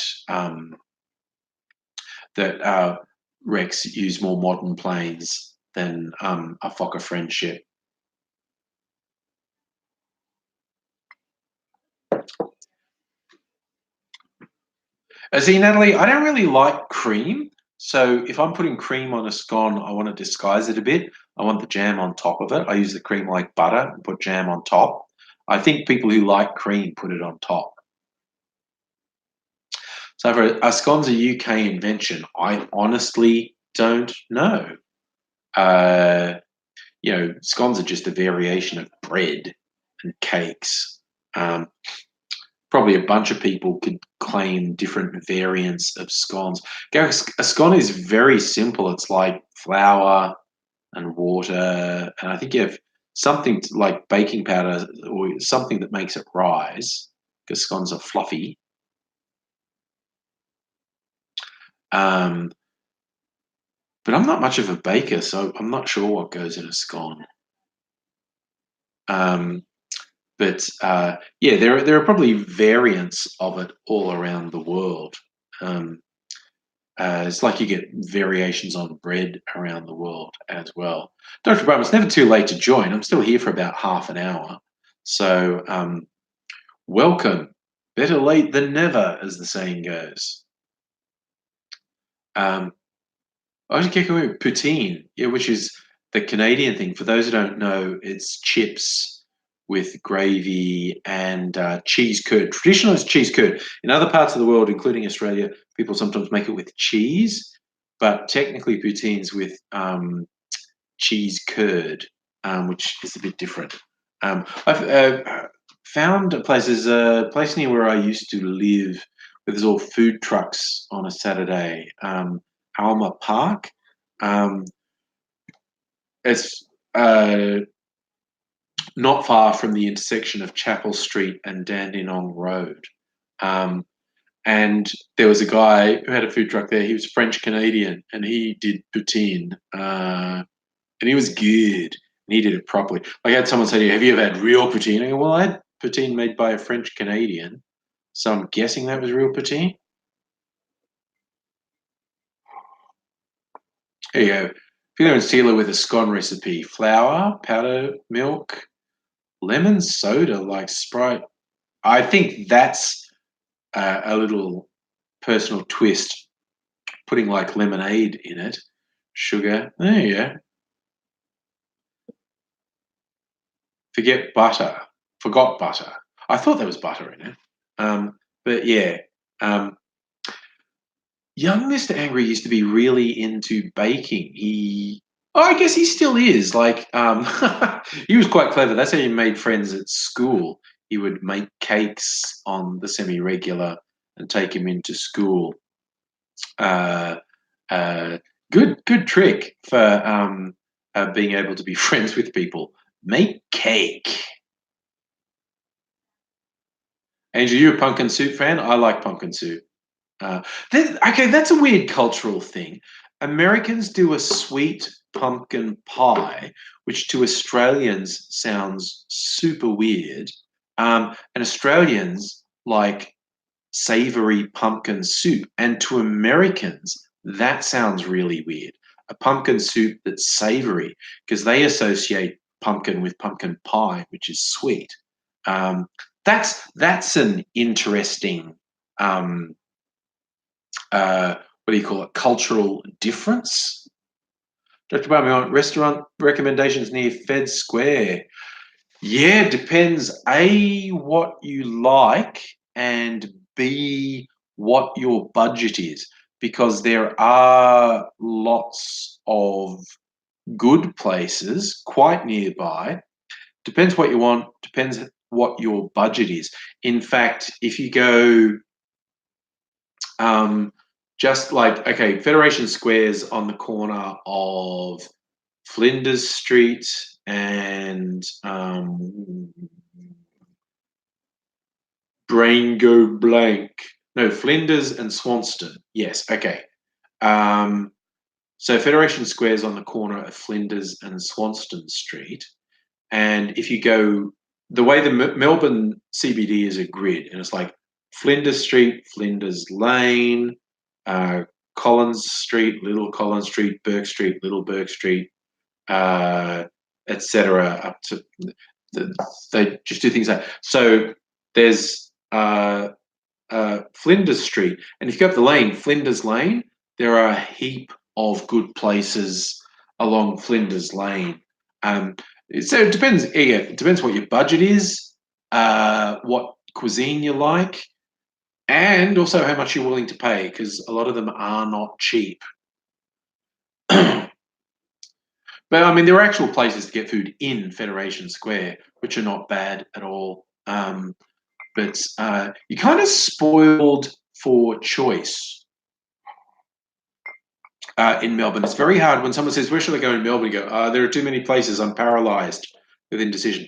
that Rex use more modern planes than a Fokker Friendship. See, Natalie, I don't really like cream. So if I'm putting cream on a scone, I want to disguise it a bit. I want the jam on top of it. I use the cream like butter and put jam on top. I think people who like cream put it on top. So for a scone's a UK invention. I honestly don't know. Uh, scones are just a variation of bread and cakes. Um, Probably a bunch of people could claim different variants of scones. A scone is very simple. It's like flour and water, and I think you have something like baking powder or something that makes it rise because scones are fluffy. Um, but I'm not much of a baker, so I'm not sure what goes in a scone. Um, but yeah, there are probably variants of it all around the world. Um, it's like you get variations on bread around the world as well. Dr. Brum, it's never too late to join. I'm still here for about half an hour. So welcome. Better late than never, as the saying goes. I was kicking with poutine, yeah, which is the Canadian thing. For those who don't know, it's chips with gravy and cheese curd. Traditional is cheese curd. In other parts of the world, including Australia, people sometimes make it with cheese, but technically poutine's with cheese curd, which is a bit different. I've found a place. There's a place near where I used to live where there's all food trucks on a Saturday. Alma Park. Um, it's not far from the intersection of Chapel Street and Dandenong Road. Um, and there was a guy who had a food truck there. He was French Canadian, and he did poutine, and he was good. And he did it properly. Like I had someone say, "Have you ever had real poutine?" I go, "Well, I had poutine made by a French Canadian." So I'm guessing that was real poutine. There you go. Tequila and tequila with a scone recipe. Flour, powder milk, lemon soda like Sprite. I think that's a little personal twist, putting like lemonade in it. Sugar. There you go. Forgot butter. I thought there was butter in it. But yeah, um, young Mr. Angry used to be really into baking. I guess he still is. Like, he was quite clever. That's how he made friends at school. He would make cakes on the semi-regular and take him into school. Uh, uh, good trick for being able to be friends with people. Make cake. Angel, you a pumpkin soup fan? I like pumpkin soup. Uh, okay, that's a weird cultural thing. Americans do a sweet pumpkin pie, which to Australians sounds super weird. And Australians like savory pumpkin soup. And to Americans, that sounds really weird. A pumpkin soup that's savory, because they associate pumpkin with pumpkin pie, which is sweet. Um, that's an interesting um, what do you call it? Cultural difference. Dr. Barmy, on restaurant recommendations near Fed Square. Yeah, depends. A, what you like, and B, what your budget is. Because there are lots of good places quite nearby. Depends what you want, depends what your budget is. In fact, if you go um, just like, okay, Federation Square's on the corner of Flinders Street and brain go blank. No, Flinders and Swanston. Yes, okay. Um, so Federation Square's on the corner of Flinders and Swanston Street. And if you go, the way the Melbourne CBD is a grid, and it's like Flinders Street, Flinders Lane, uh, Collins Street, Little Collins Street, Burke Street, Little Burke Street, etc. Up to they just do things like so. There's Flinders Street, and if you go up the lane, Flinders Lane, there are a heap of good places along Flinders Lane. Um, so it depends. Yeah, it depends what your budget is, what cuisine you like, and also how much you're willing to pay, because a lot of them are not cheap. But I mean, there are actual places to get food in Federation Square, which are not bad at all. But you're kind of spoiled for choice in Melbourne. It's very hard when someone says, "Where should I go in Melbourne?" You go, "There are too many places. I'm paralysed with indecision."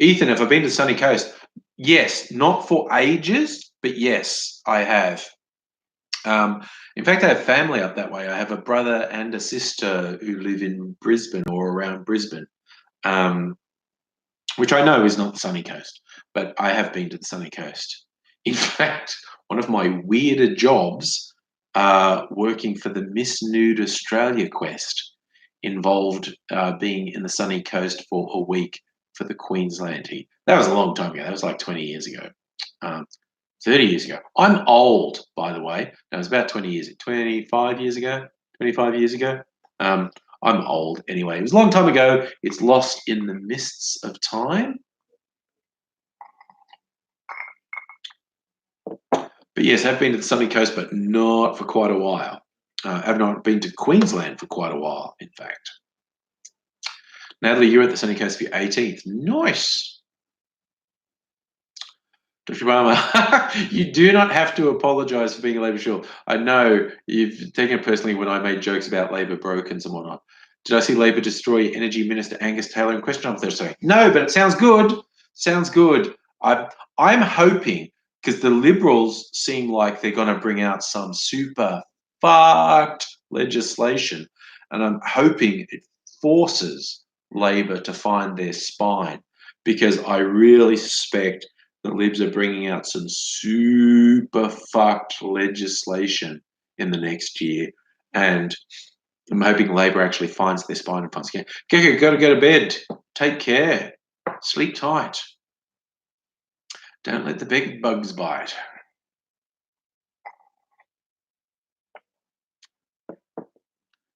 Ethan, have I been to Sunny Coast? Yes, not for ages, but yes, I have. In fact, I have family up that way. I have a brother and a sister who live in Brisbane or around Brisbane, um, which I know is not the Sunny Coast, but I have been to the Sunny Coast. In fact, one of my weirder jobs, working for the Miss Nude Australia quest, involved being in the Sunny Coast for a week for the Queensland heat. That was a long time ago. That was like 20 years ago. Um, 30 years ago. I'm old, by the way. That was about 20 years, 25 years ago, 25 years ago. Um, I'm old anyway. It was a long time ago. It's lost in the mists of time. But yes, I've been to the Sunny Coast, but not for quite a while. I've not been to Queensland for quite a while, in fact. Natalie, you're at the Sunny Coast for your 18th. Nice. Dr. Obama, you do not have to apologise for being a Labor shill. I know you've taken it personally when I made jokes about Labor brokens and whatnot. Did I see Labor destroy Energy Minister Angus Taylor in question time Thursday? No, but it sounds good. Sounds good. I'm hoping, because the Liberals seem like they're going to bring out some super fucked legislation, and I'm hoping it forces Labor to find their spine, because I really suspect the Libs are bringing out some super fucked legislation in the next year, and I'm hoping Labor actually finds their spine and finds, go to go to bed, take care, sleep tight, don't let the big bugs bite.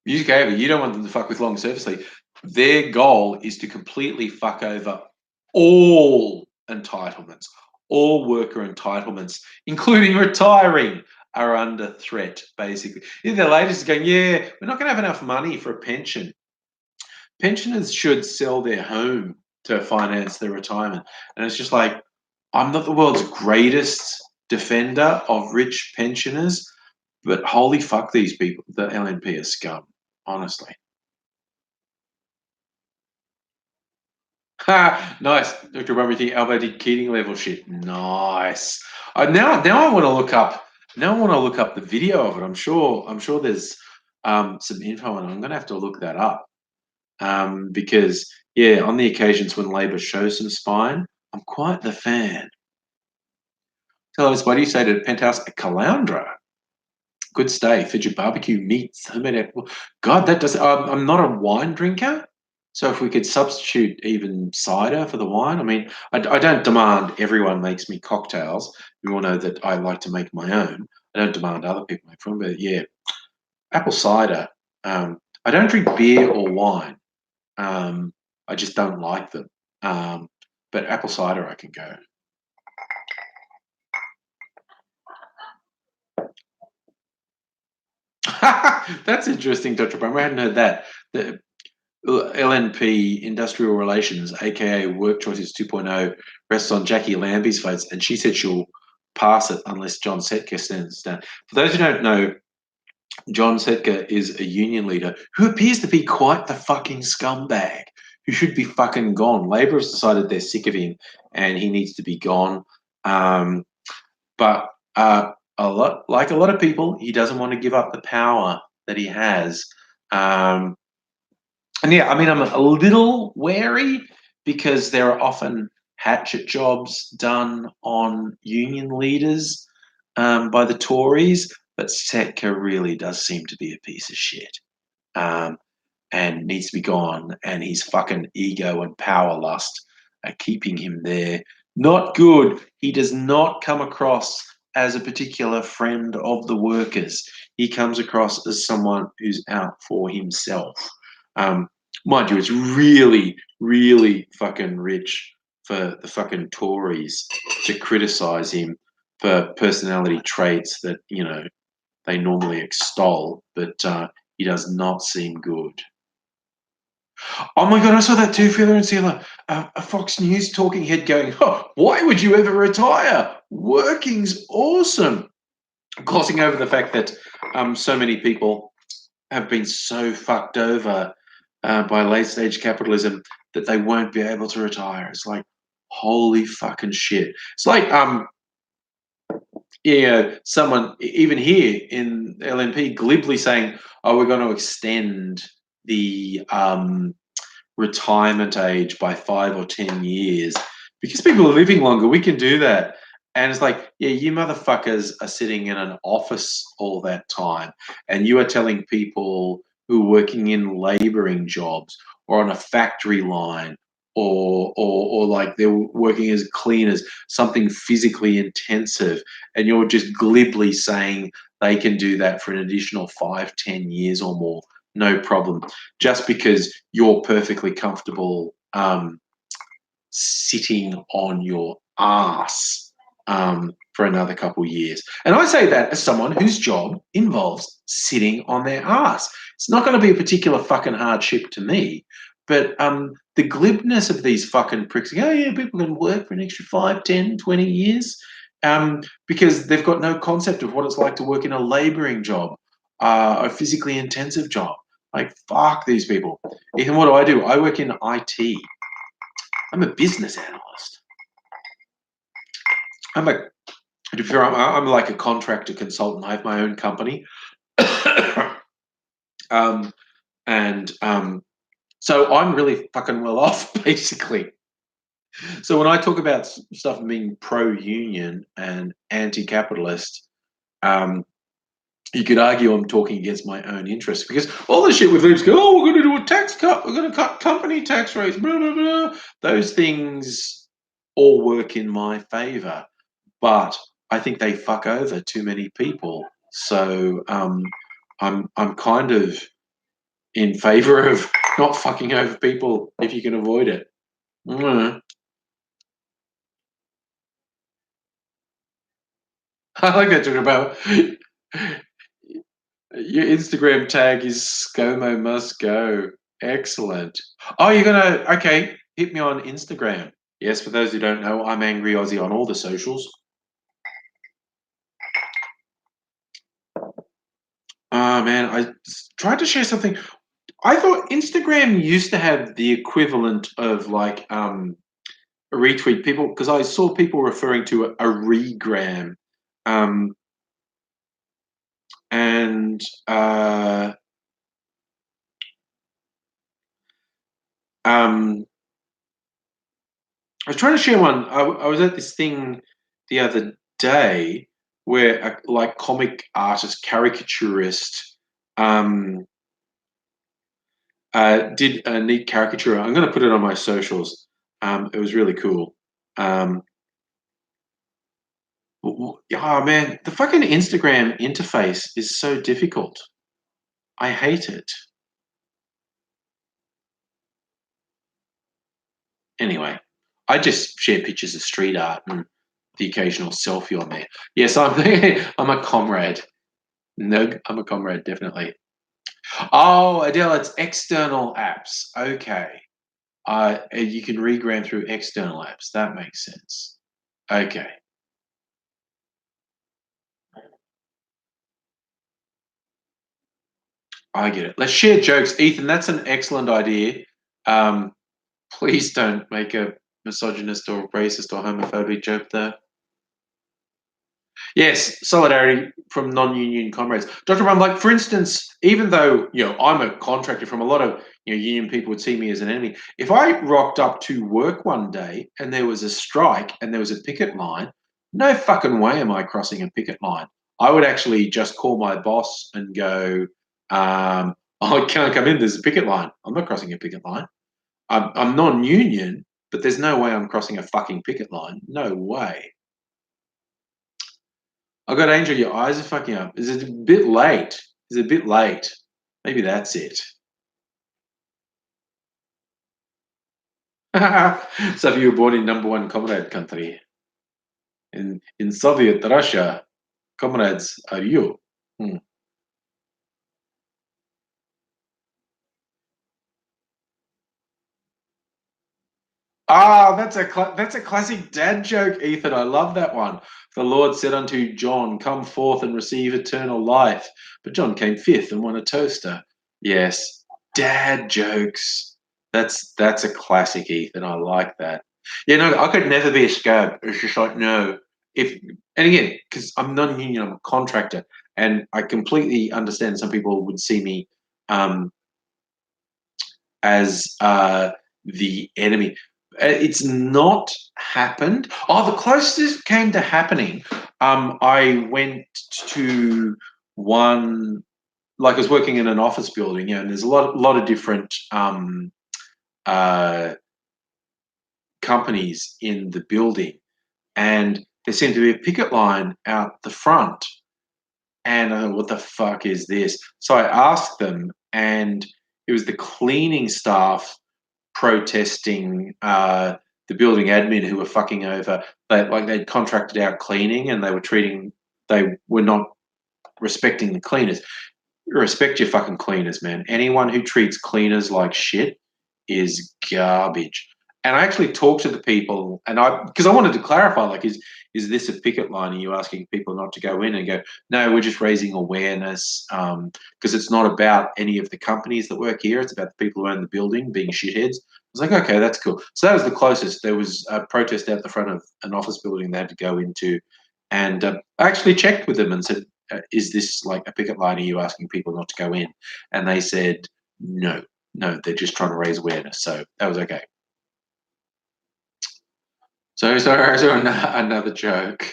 Music over. You don't want them to fuck with long service leave. Their goal is to completely fuck over all entitlements. All worker entitlements, including retiring, are under threat, basically. Yeah, the latest is going, yeah, we're not going to have enough money for a pension. Pensioners should sell their home to finance their retirement. And it's just like, I'm not the world's greatest defender of rich pensioners, but holy fuck, these people, the LNP are scum, honestly. Ha! Nice, Dr. Bummerty, Alberti Keating level shit. Nice. Now I want to look up. Now I want to look up the video of it. I'm sure there's some info, and I'm going to have to look that up because yeah, on the occasions when Labor shows some spine, I'm quite the fan. Tell us, what do you say to Penthouse at Caloundra? Good stay, fidget barbecue meats, homemade apple. God, that does. I'm not a wine drinker, so if we could substitute even cider for the wine, I mean, I don't demand everyone makes me cocktails. You all know that I like to make my own. I don't demand other people make from, but yeah, apple cider. I don't drink beer or wine. I just don't like them. But apple cider, I can go. That's interesting, Dr. Brown. I hadn't heard that. The LNP, Industrial Relations, aka Work Choices 2.0, rests on Jackie Lambie's votes, and she said she'll pass it unless John Setka stands down. For those who don't know, John Setka is a union leader who appears to be quite the fucking scumbag, who should be fucking gone. Labor has decided they're sick of him and he needs to be gone. But like a lot of people, he doesn't want to give up the power that he has. And yeah, I mean, I'm a little wary because there are often hatchet jobs done on union leaders by the Tories, but Setka really does seem to be a piece of shit and needs to be gone. And his fucking ego and power lust are keeping him there. Not good. He does not come across as a particular friend of the workers. He comes across as someone who's out for himself. Mind you, it's really, really fucking rich for the fucking Tories to criticize him for personality traits that, you know, they normally extol, but he does not seem good. Oh my God, I saw that too, Feeler and Sealer. A Fox News talking head going, oh, why would you ever retire? Working's awesome. Glossing over the fact that so many people have been so fucked over by late stage capitalism that they won't be able to retire. It's like, holy fucking shit. It's like, yeah, someone even here in LNP glibly saying, oh, we're going to extend the retirement age by 5 or 10 years because people are living longer. We can do that. And it's like, yeah, you motherfuckers are sitting in an office all that time, and you are telling people who are working in laboring jobs or on a factory line or like they're working as cleaners, something physically intensive, and you're just glibly saying they can do that for an additional 5, 10 years or more, no problem, just because you're perfectly comfortable sitting on your ass for another couple of years. And I say that as someone whose job involves sitting on their ass. It's not going to be a particular fucking hardship to me, but the glibness of these fucking pricks, oh yeah, people can work for an extra 5, 10, 20 years because they've got no concept of what it's like to work in a labouring job, a physically intensive job. Like, fuck these people. Ethan, what do? I work in IT. I'm a business analyst. I'm like a contractor consultant. I have my own company. And so I'm really fucking well off, basically. So when I talk about stuff being pro-union and anti-capitalist, um, you could argue I'm talking against my own interests because all the shit with leaders go, oh, we're going to do a tax cut, we're going to cut company tax rates, blah, blah, blah. Those things all work in my favour, but I think they fuck over too many people. So I'm kind of in favour of not fucking over people if you can avoid it. Mm. I like that talking about your Instagram tag is ScoMo must go. Excellent. Oh, you're gonna okay, hit me on Instagram. Yes, for those who don't know, I'm Angry Aussie on all the socials. Man, I tried to share something. I thought Instagram used to have the equivalent of like a retweet people because I saw people referring to a regram. Um and um I was trying to share one. I was at this thing the other day where a like comic artist, caricaturist, um, did a neat caricature. I'm going to put it on my socials. It was really cool. Um, oh man, the fucking Instagram interface is so difficult. I hate it. Anyway, I just share pictures of street art and the occasional selfie on there. Yes, I'm I'm a comrade. No, I'm a comrade, definitely. Oh, Adele, it's external apps. Okay. You can regram through external apps. That makes sense. Okay. I get it. Let's share jokes. Ethan, that's an excellent idea. Um, please don't make a misogynist or racist or homophobic joke there. Yes, solidarity from non-union comrades. Dr. Rum, like for instance, even though I'm a contractor, from a lot of union people would see me as an enemy. If I rocked up to work one day and there was a strike and there was a picket line, no fucking way am I crossing a picket line. I would actually just call my boss and go, "I can't come in. There's a picket line. I'm not crossing a picket line. I'm non-union, but there's no way I'm crossing a fucking picket line. No way." I got Angel, your eyes are fucking up. Is it a bit late? Is it a bit late? Maybe that's it. So if you were born in number one comrade country, in Soviet Russia, comrades are you. Hmm. Ah, that's a classic dad joke, Ethan. I love that one. The Lord said unto John, "Come forth and receive eternal life." But John came fifth and won a toaster. Yes, dad jokes. That's a classic, Ethan. I like that. Yeah, no, I could never be a scab. It's just like no. If and again, because I'm non-union, I'm a contractor, and I completely understand some people would see me um, as the enemy. It's not happened. Oh, the closest it came to happening, I went to one, like I was working in an office building, and there's a lot of different uh, companies in the building, and there seemed to be a picket line out the front, and what the fuck is this? So I asked them, and it was the cleaning staff protesting the building admin who were fucking over. They'd contracted out cleaning, and they were not respecting the cleaners. Respect your fucking cleaners, man. Anyone who treats cleaners like shit is garbage. And I actually talked to the people, and because I wanted to clarify, like, is this a picket line? Are you asking people not to go in? And go, no, we're just raising awareness because it's not about any of the companies that work here. It's about the people who own the building being shitheads. I was like, okay, that's cool. So that was the closest. There was a protest out the front of an office building they had to go into, and I actually checked with them and said, is this like a picket line? Are you asking people not to go in? And they said, no, no, they're just trying to raise awareness. So that was okay. So another joke.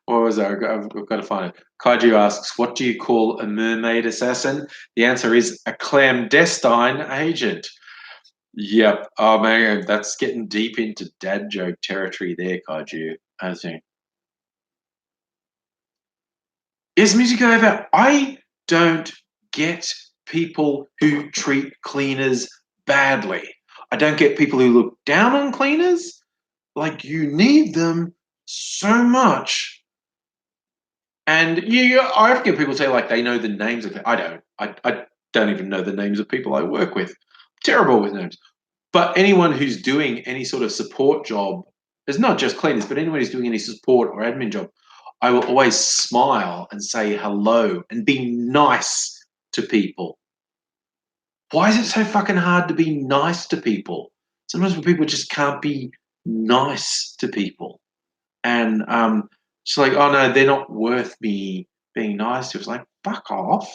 What was that? I've got to find it. Kaiju asks, "What do you call a mermaid assassin?" The answer is a clandestine agent. Yep. Oh man, that's getting deep into dad joke territory there, Kaiju. I think. Is music over? I don't get people who treat cleaners badly. I don't get people who look down on cleaners. Like you need them so much. And I often get people say like they know the names of it. I don't. I don't even know the names of people I work with. Terrible with names. But anyone who's doing any sort of support job, it's not just cleaners, but anyone who's doing any support or admin job, I will always smile and say hello and be nice to people. Why is it so fucking hard to be nice to people? Sometimes people just can't be nice to people. And it's like, oh no, they're not worth me being nice to. It's like, fuck off.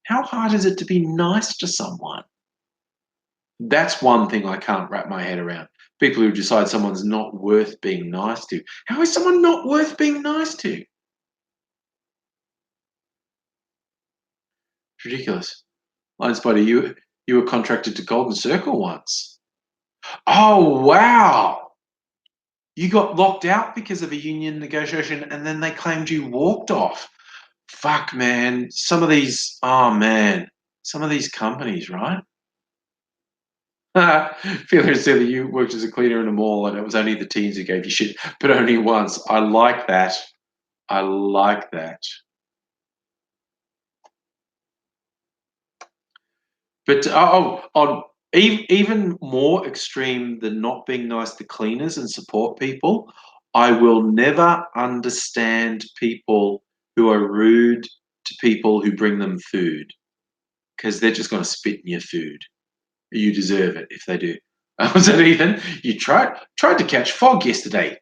How hard is it to be nice to someone? That's one thing I can't wrap my head around. People who decide someone's not worth being nice to. How is someone not worth being nice to? It's ridiculous. Line Spider, you were contracted to Golden Circle once. Oh wow. You got locked out because of a union negotiation and then they claimed you walked off. Fuck man. Some of these some of these companies, right? Feeler said that you worked as a cleaner in a mall and it was only the teens who gave you shit, but only once. I like that. I like that. But even more extreme than not being nice to cleaners and support people, I will never understand people who are rude to people who bring them food because they're just going to spit in your food. You deserve it if they do. Was it even? You tried to catch fog yesterday.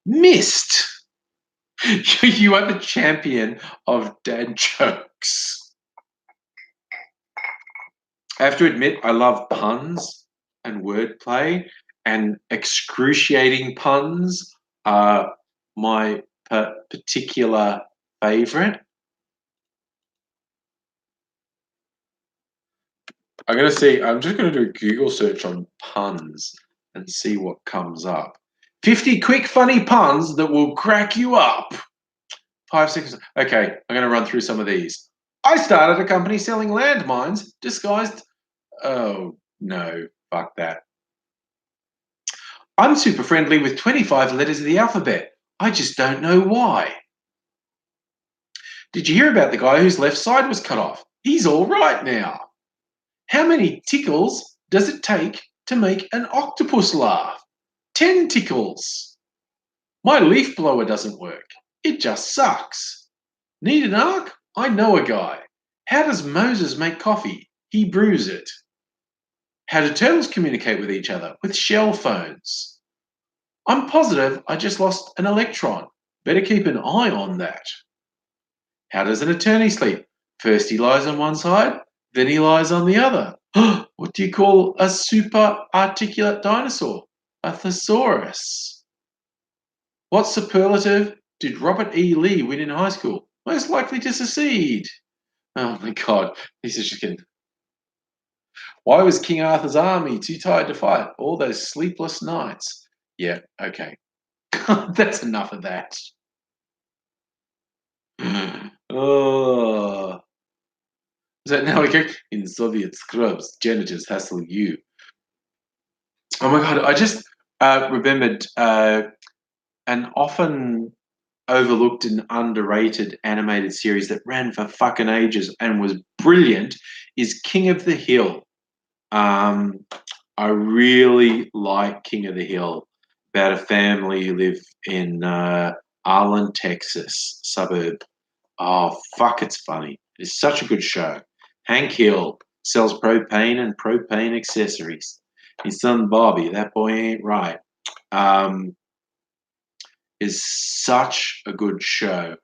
Missed. You are the champion of dad jokes. I have to admit, I love puns and wordplay, and excruciating puns are my particular favorite. I'm just gonna do a Google search on puns and see what comes up. 50 quick funny puns that will crack you up. 5 seconds. Okay, I'm gonna run through some of these. I started a company selling landmines disguised. Oh no, fuck that. I'm super friendly with 25 letters of the alphabet. I just don't know why. Did you hear about the guy whose left side was cut off? He's all right now. How many tickles does it take to make an octopus laugh? 10 tickles. My leaf blower doesn't work. It just sucks. Need an arc? I know a guy. How does Moses make coffee? He brews it. How do turtles communicate with each other? With shell phones. I'm positive I just lost an electron. Better keep an eye on that. How does an attorney sleep? First he lies on one side, then he lies on the other. What do you call a super articulate dinosaur? A thesaurus. What superlative did Robert E. Lee win in high school? Most likely to succeed. Oh my god, these are just getting. Why was King Arthur's army too tired to fight? All those sleepless nights. Yeah, okay. That's enough of that. Oh. Is that now okay? In Soviet scrubs, janitors hassle you. Oh my god, I just remembered an often overlooked and underrated animated series that ran for fucking ages and was brilliant is King of the Hill. Um, I really like King of the Hill, about a family who live in Arlen, Texas, suburb. Oh, fuck, it's funny. It's such a good show. Hank Hill sells propane and propane accessories. His son Bobby, that boy ain't right, um, is such a good show.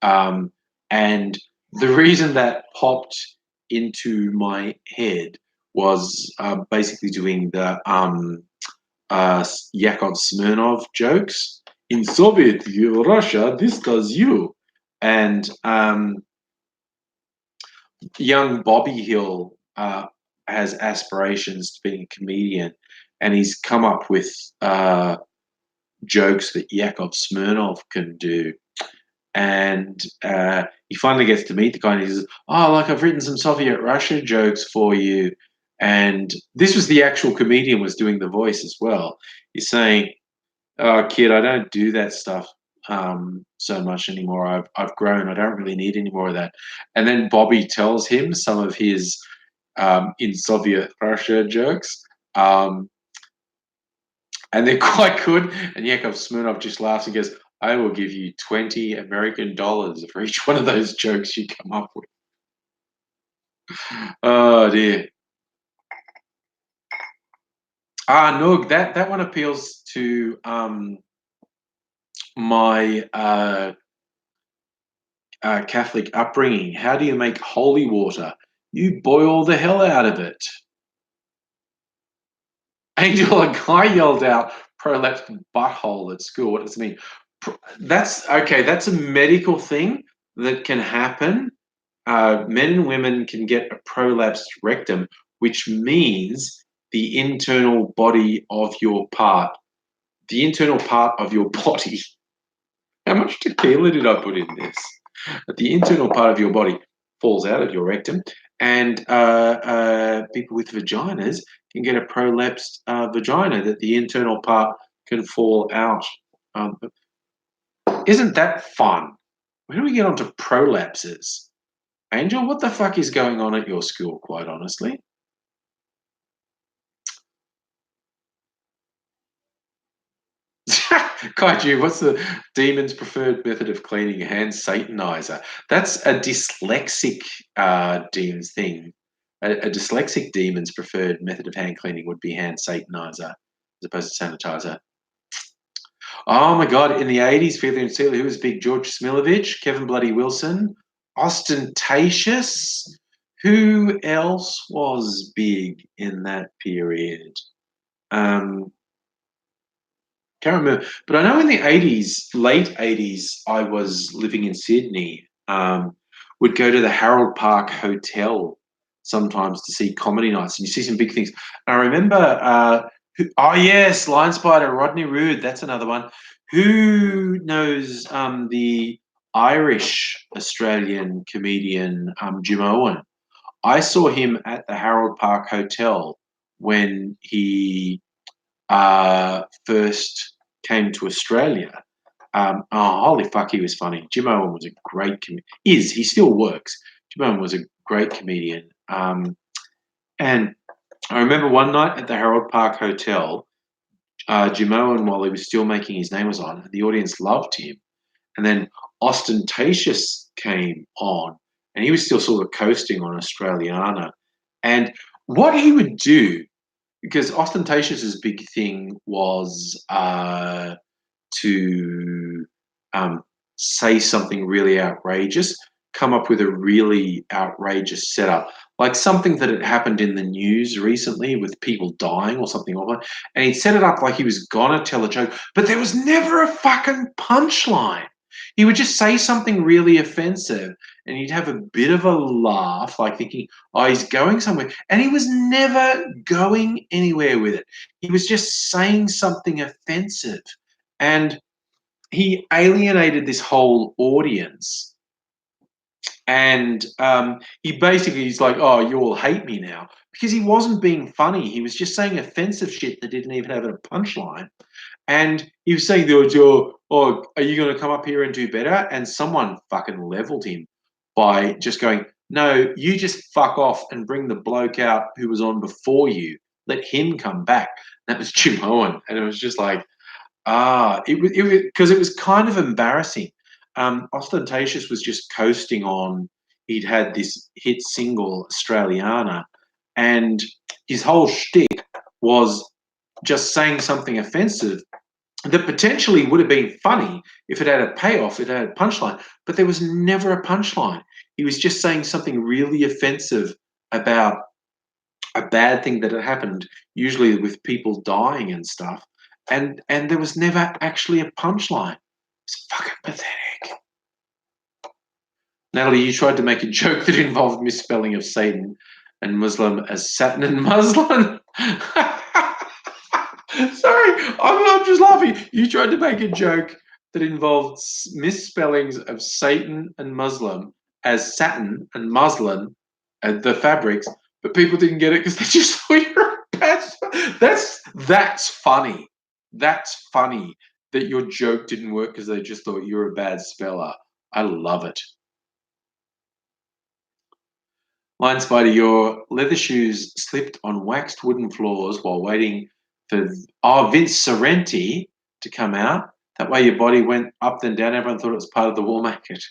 Um, and the reason that popped into my head was basically doing the Yakov Smirnov jokes. In Soviet Russia, this does you. And young Bobby Hill has aspirations to being a comedian, and he's come up with jokes that Yakov Smirnov can do. And he finally gets to meet the guy, and he says, "Oh, like I've written some Soviet Russia jokes for you." And this was the actual comedian was doing the voice as well. He's saying, "Oh, kid, I don't do that stuff so much anymore. I've grown. I don't really need any more of that." And then Bobby tells him some of his in Soviet Russia jokes. And they're quite good. And Yakov Smirnov just laughs and goes, "I will give you $20 American for each one of those jokes you come up with." Oh dear. No, that one appeals to my Catholic upbringing. How do you make holy water? You boil the hell out of it. Angel, a guy yelled out, "Prolapsed butthole" at school. What does it mean? That's okay. That's a medical thing that can happen. Men and women can get a prolapsed rectum, which means the internal body of your part, the internal part of your body. How much tequila did I put in this? The internal part of your body falls out of your rectum, and people with vaginas can get a prolapsed vagina, that the internal part can fall out. Um, isn't that fun? When do we get onto prolapses? Angel, what the fuck is going on at your school, quite honestly? Kaiju, what's the demon's preferred method of cleaning? Hand satanizer. That's a dyslexic demon's thing. A dyslexic demon's preferred method of hand cleaning would be hand satanizer as opposed to sanitizer. Oh my God, in the 80s, Feely and Steely, who was big? George Smilovich, Kevin Bloody Wilson, Ostentatious. Who else was big in that period? Um, Can't remember, but I know in the 80s, late 80s, I was living in Sydney. Would go to the Harold Park Hotel sometimes to see comedy nights, and you see some big things. And I remember, oh yes, Lion Spider, Rodney Rood, that's another one. Who knows the Irish Australian comedian Jim Owen? I saw him at the Harold Park Hotel when he first came to Australia. Oh, holy fuck, he was funny. Jim Owen was a great comedian. He still works. Jim Owen was a great comedian. And I remember one night at the Harold Park Hotel, Jim Owen, while he was still making his name was on, the audience loved him. And then Ostentatious came on, and he was still sort of coasting on Australiana. And what he would do, because Ostentatious's big thing was to say something really outrageous, come up with a really outrageous setup, like something that had happened in the news recently with people dying or something like that. And he'd set it up like he was gonna tell a joke, but there was never a fucking punchline. He would just say something really offensive and he'd have a bit of a laugh, like thinking, "Oh, he's going somewhere." And he was never going anywhere with it. He was just saying something offensive. And he alienated this whole audience. And he's like, "Oh, you all hate me now," because he wasn't being funny. He was just saying offensive shit that didn't even have a punchline. And he was saying, "Oh, are you going to come up here and do better?" And someone fucking leveled him by just going, "No, you just fuck off and bring the bloke out who was on before you. Let him come back." That was Jim Owen. And it was just like, because it was kind of embarrassing. Ostentatious was just coasting on. He'd had this hit single, Australiana, and his whole shtick was just saying something offensive that potentially would have been funny if it had a payoff, it had a punchline, but there was never a punchline. He was just saying something really offensive about a bad thing that had happened, usually with people dying and stuff, and there was never actually a punchline. It's fucking pathetic. Natalie, you tried to make a joke that involved misspelling of Satan and Muslim as Satin and Muslim. Sorry, I'm just laughing. You tried to make a joke that involved misspellings of Satan and Muslim as satin and muslin, the fabrics, but people didn't get it because they just thought you were a bad. That's funny. That's funny that your joke didn't work because they just thought you were a bad speller. I love it. Lion Spider, your leather shoes slipped on waxed wooden floors while waiting for Vince Sorrenti to come out. That way your body went up and down. Everyone thought it was part of the wall market.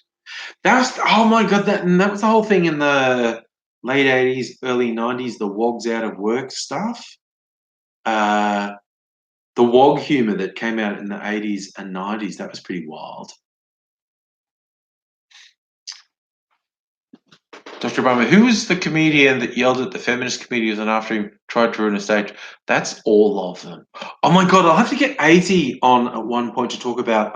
That was, oh my God, that was the whole thing in the late 80s, early 90s, the wogs out of work stuff. The wog humor that came out in the 80s and 90s, that was pretty wild. Dr. Obama, who was the comedian that yelled at the feminist comedians and after him tried to ruin a stage? That's all of them. Oh my God, I'll have to get 80 on at one point to talk about,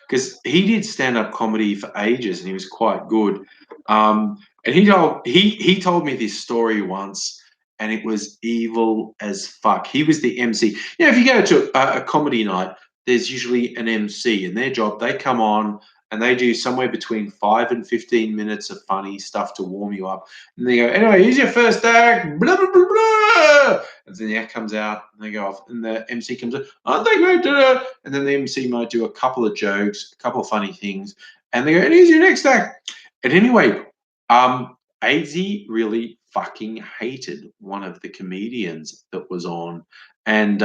because he did stand-up comedy for ages and he was quite good. And he told me this story once and it was evil as fuck. He was the MC. You know, if you go to a comedy night, there's usually an MC and their job, they come on, and they do somewhere between 5 and 15 minutes of funny stuff to warm you up. And they go, anyway, here's your first act, blah, blah, blah, blah. And then the act comes out, and they go off, and the MC comes in, aren't they great? And then the MC might do a couple of jokes, a couple of funny things, and they go, and here's your next act. And anyway, AZ really fucking hated one of the comedians that was on. And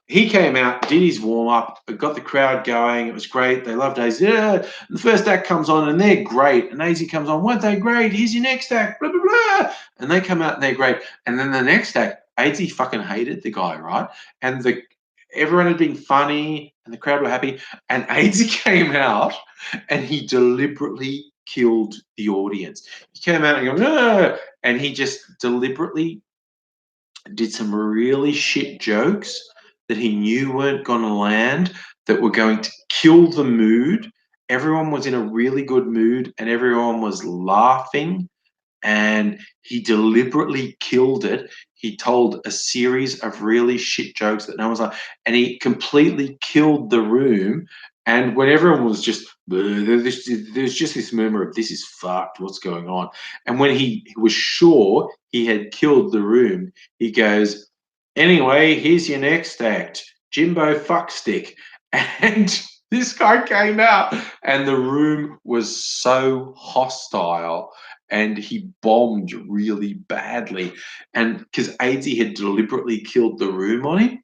he came out, did his warm up, got the crowd going. It was great. They loved AZ. Yeah. The first act comes on and they're great. And AZ comes on, weren't they great? Here's your next act, blah, blah, blah. And they come out and they're great. And then the next act, AZ fucking hated the guy, right? And everyone had been funny and the crowd were happy. And AZ came out and he deliberately killed the audience. He came out and go, no, and he just deliberately did some really shit jokes that he knew weren't going to land, that were going to kill the mood. Everyone was in a really good mood and everyone was laughing, and he deliberately killed it. He told a series of really shit jokes that no one's like, and he completely killed the room. And when everyone was just, there's just this murmur of this is fucked, what's going on? And when he was sure he had killed the room, he goes, anyway, here's your next act, Jimbo Fuckstick. And this guy came out, and the room was so hostile, and he bombed really badly. And because AZ had deliberately killed the room on him.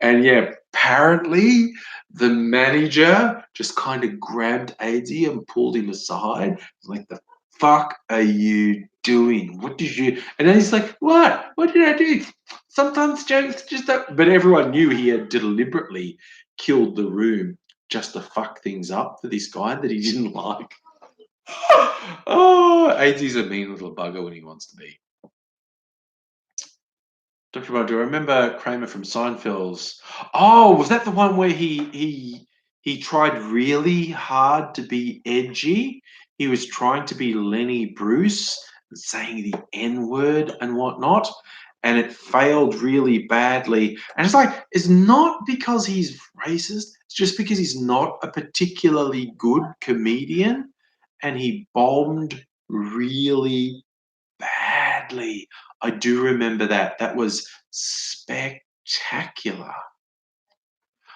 And yeah, apparently the manager just kind of grabbed AZ and pulled him aside. Like, the fuck are you doing? What did you? And then he's like, what? What did I do? Sometimes jokes just don't. But everyone knew he had deliberately killed the room just to fuck things up for this guy that he didn't like. Oh, AZ's a mean little bugger when he wants to be. Dr. Roger, I remember Kramer from Seinfeld's. Oh, was that the one where he tried really hard to be edgy? He was trying to be Lenny Bruce, saying the N word and whatnot, and it failed really badly. And it's like, it's not because he's racist, it's just because he's not a particularly good comedian, and he bombed really badly. I do remember that. That was spectacular.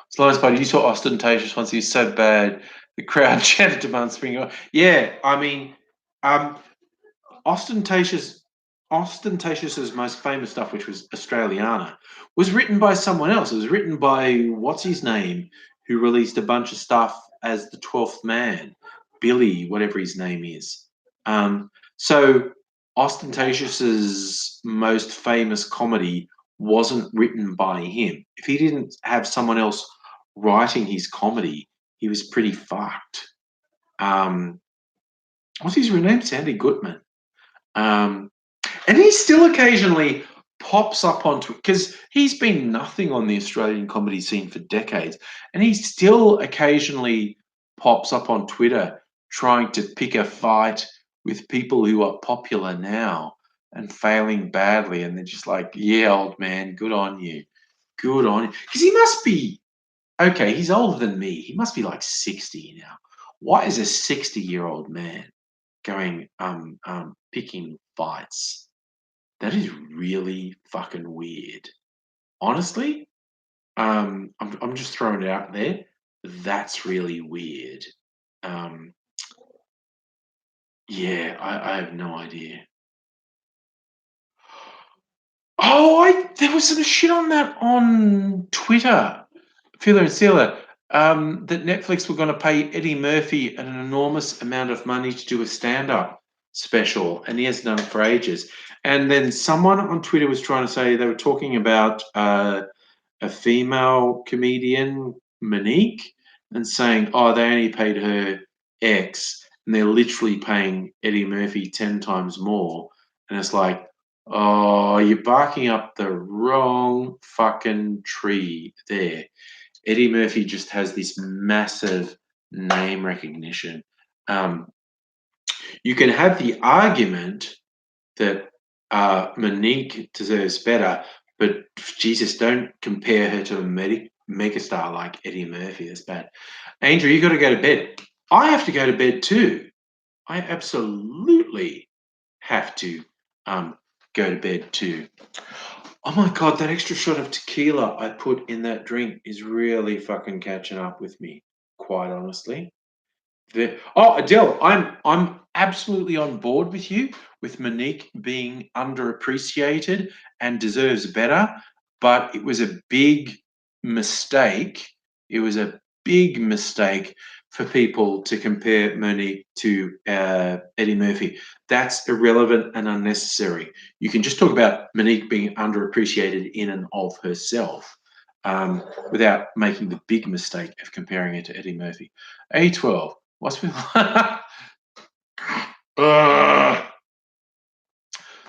Slow Spider, you saw Ostentatious once. He's so bad. The crowd chanted demand spring. Yeah, I mean, um, Ostentatious's most famous stuff, which was Australiana, was written by someone else. It was written by what's his name, who released a bunch of stuff as the 12th Man, Billy, whatever his name is. So Ostentatious's most famous comedy wasn't written by him. If he didn't have someone else writing his comedy, he was pretty fucked. What's his real name? Sandy Goodman. And he still occasionally pops up on Twitter because he's been nothing on the Australian comedy scene for decades, and he still occasionally pops up on Twitter trying to pick a fight with people who are popular now and failing badly, and they're just like, "Yeah, old man, good on you, good on you," because he must be okay. He's older than me. He must be like 60 now. Why is a 60-year-old man going picking fights? That is really fucking weird. Honestly, I'm just throwing it out there. That's really weird. Um, yeah, I have no idea. Oh, there was some shit on that on Twitter, Fila and Sila, that Netflix were going to pay Eddie Murphy an enormous amount of money to do a stand-up special, and he hasn't done it for ages. And then someone on Twitter was trying to say they were talking about a female comedian, Monique, and saying, "Oh, they only paid her X," and they're literally paying Eddie Murphy 10 times more. And it's like, oh, you're barking up the wrong fucking tree there. Eddie Murphy just has this massive name recognition. Um, you can have the argument that Monique deserves better, but Jesus, don't compare her to a megastar like Eddie Murphy. That's bad. Angel, you got to go to bed. I have to go to bed too. I absolutely have to go to bed too. Oh my god, that extra shot of tequila I put in that drink is really fucking catching up with me. Quite honestly. Adele, I'm absolutely on board with you with Monique being underappreciated and deserves better, but it was a big mistake. It was a big mistake for people to compare Monique to Eddie Murphy. That's irrelevant and unnecessary. You can just talk about Monique being underappreciated in and of herself without making the big mistake of comparing it to Eddie Murphy. A12. What's with Ugh.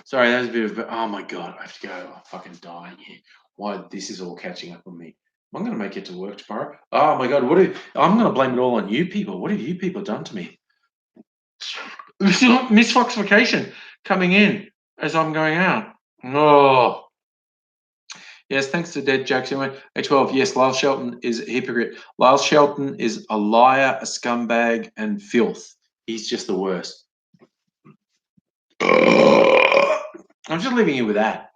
Sorry, that was a bit of oh my god, I have to go. I'm fucking dying here. Why this is all catching up on me. I'm gonna make it to work tomorrow. Oh my god, I'm gonna blame it all on you people. What have you people done to me? Miss Foxification coming in as I'm going out. Oh yes, thanks to Dead Jokes. Anyway, A12, yes, Lyle Shelton is a hypocrite. Lyle Shelton is a liar, a scumbag, and filth. He's just the worst. I'm just leaving you with that.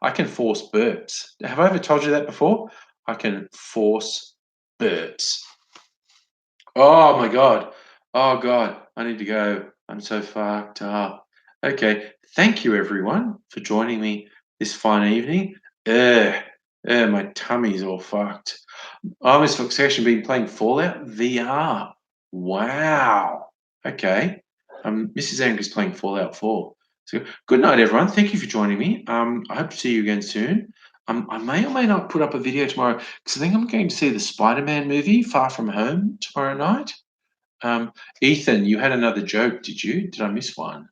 I can force burps. Have I ever told you that before? I can force burps. Oh my god. Oh god. I need to go. I'm so fucked up. Okay. Thank you everyone for joining me this fine evening. My tummy's all fucked. Oh, Miss Foxation been playing Fallout VR. Wow. Okay. Mrs. Angry's playing Fallout 4. So good night, everyone. Thank you for joining me. I hope to see you again soon. I may or may not put up a video tomorrow because I think I'm going to see the Spider-Man movie Far From Home tomorrow night. Ethan, you had another joke, did you? Did I miss one?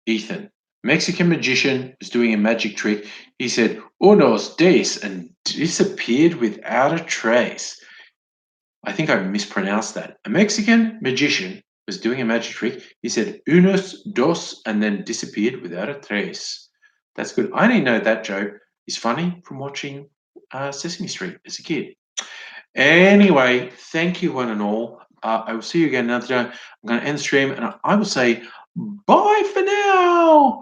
Ethan, Mexican magician was doing a magic trick. He said, "Unos dos," and disappeared without a trace. I think I mispronounced that. A Mexican magician was doing a magic trick. He said unos, dos, and then disappeared without a trace. That's good. I only know that joke is funny from watching Sesame Street as a kid. Anyway, thank you one and all. I will see you again another day. I'm going to end the stream and I will say bye for now.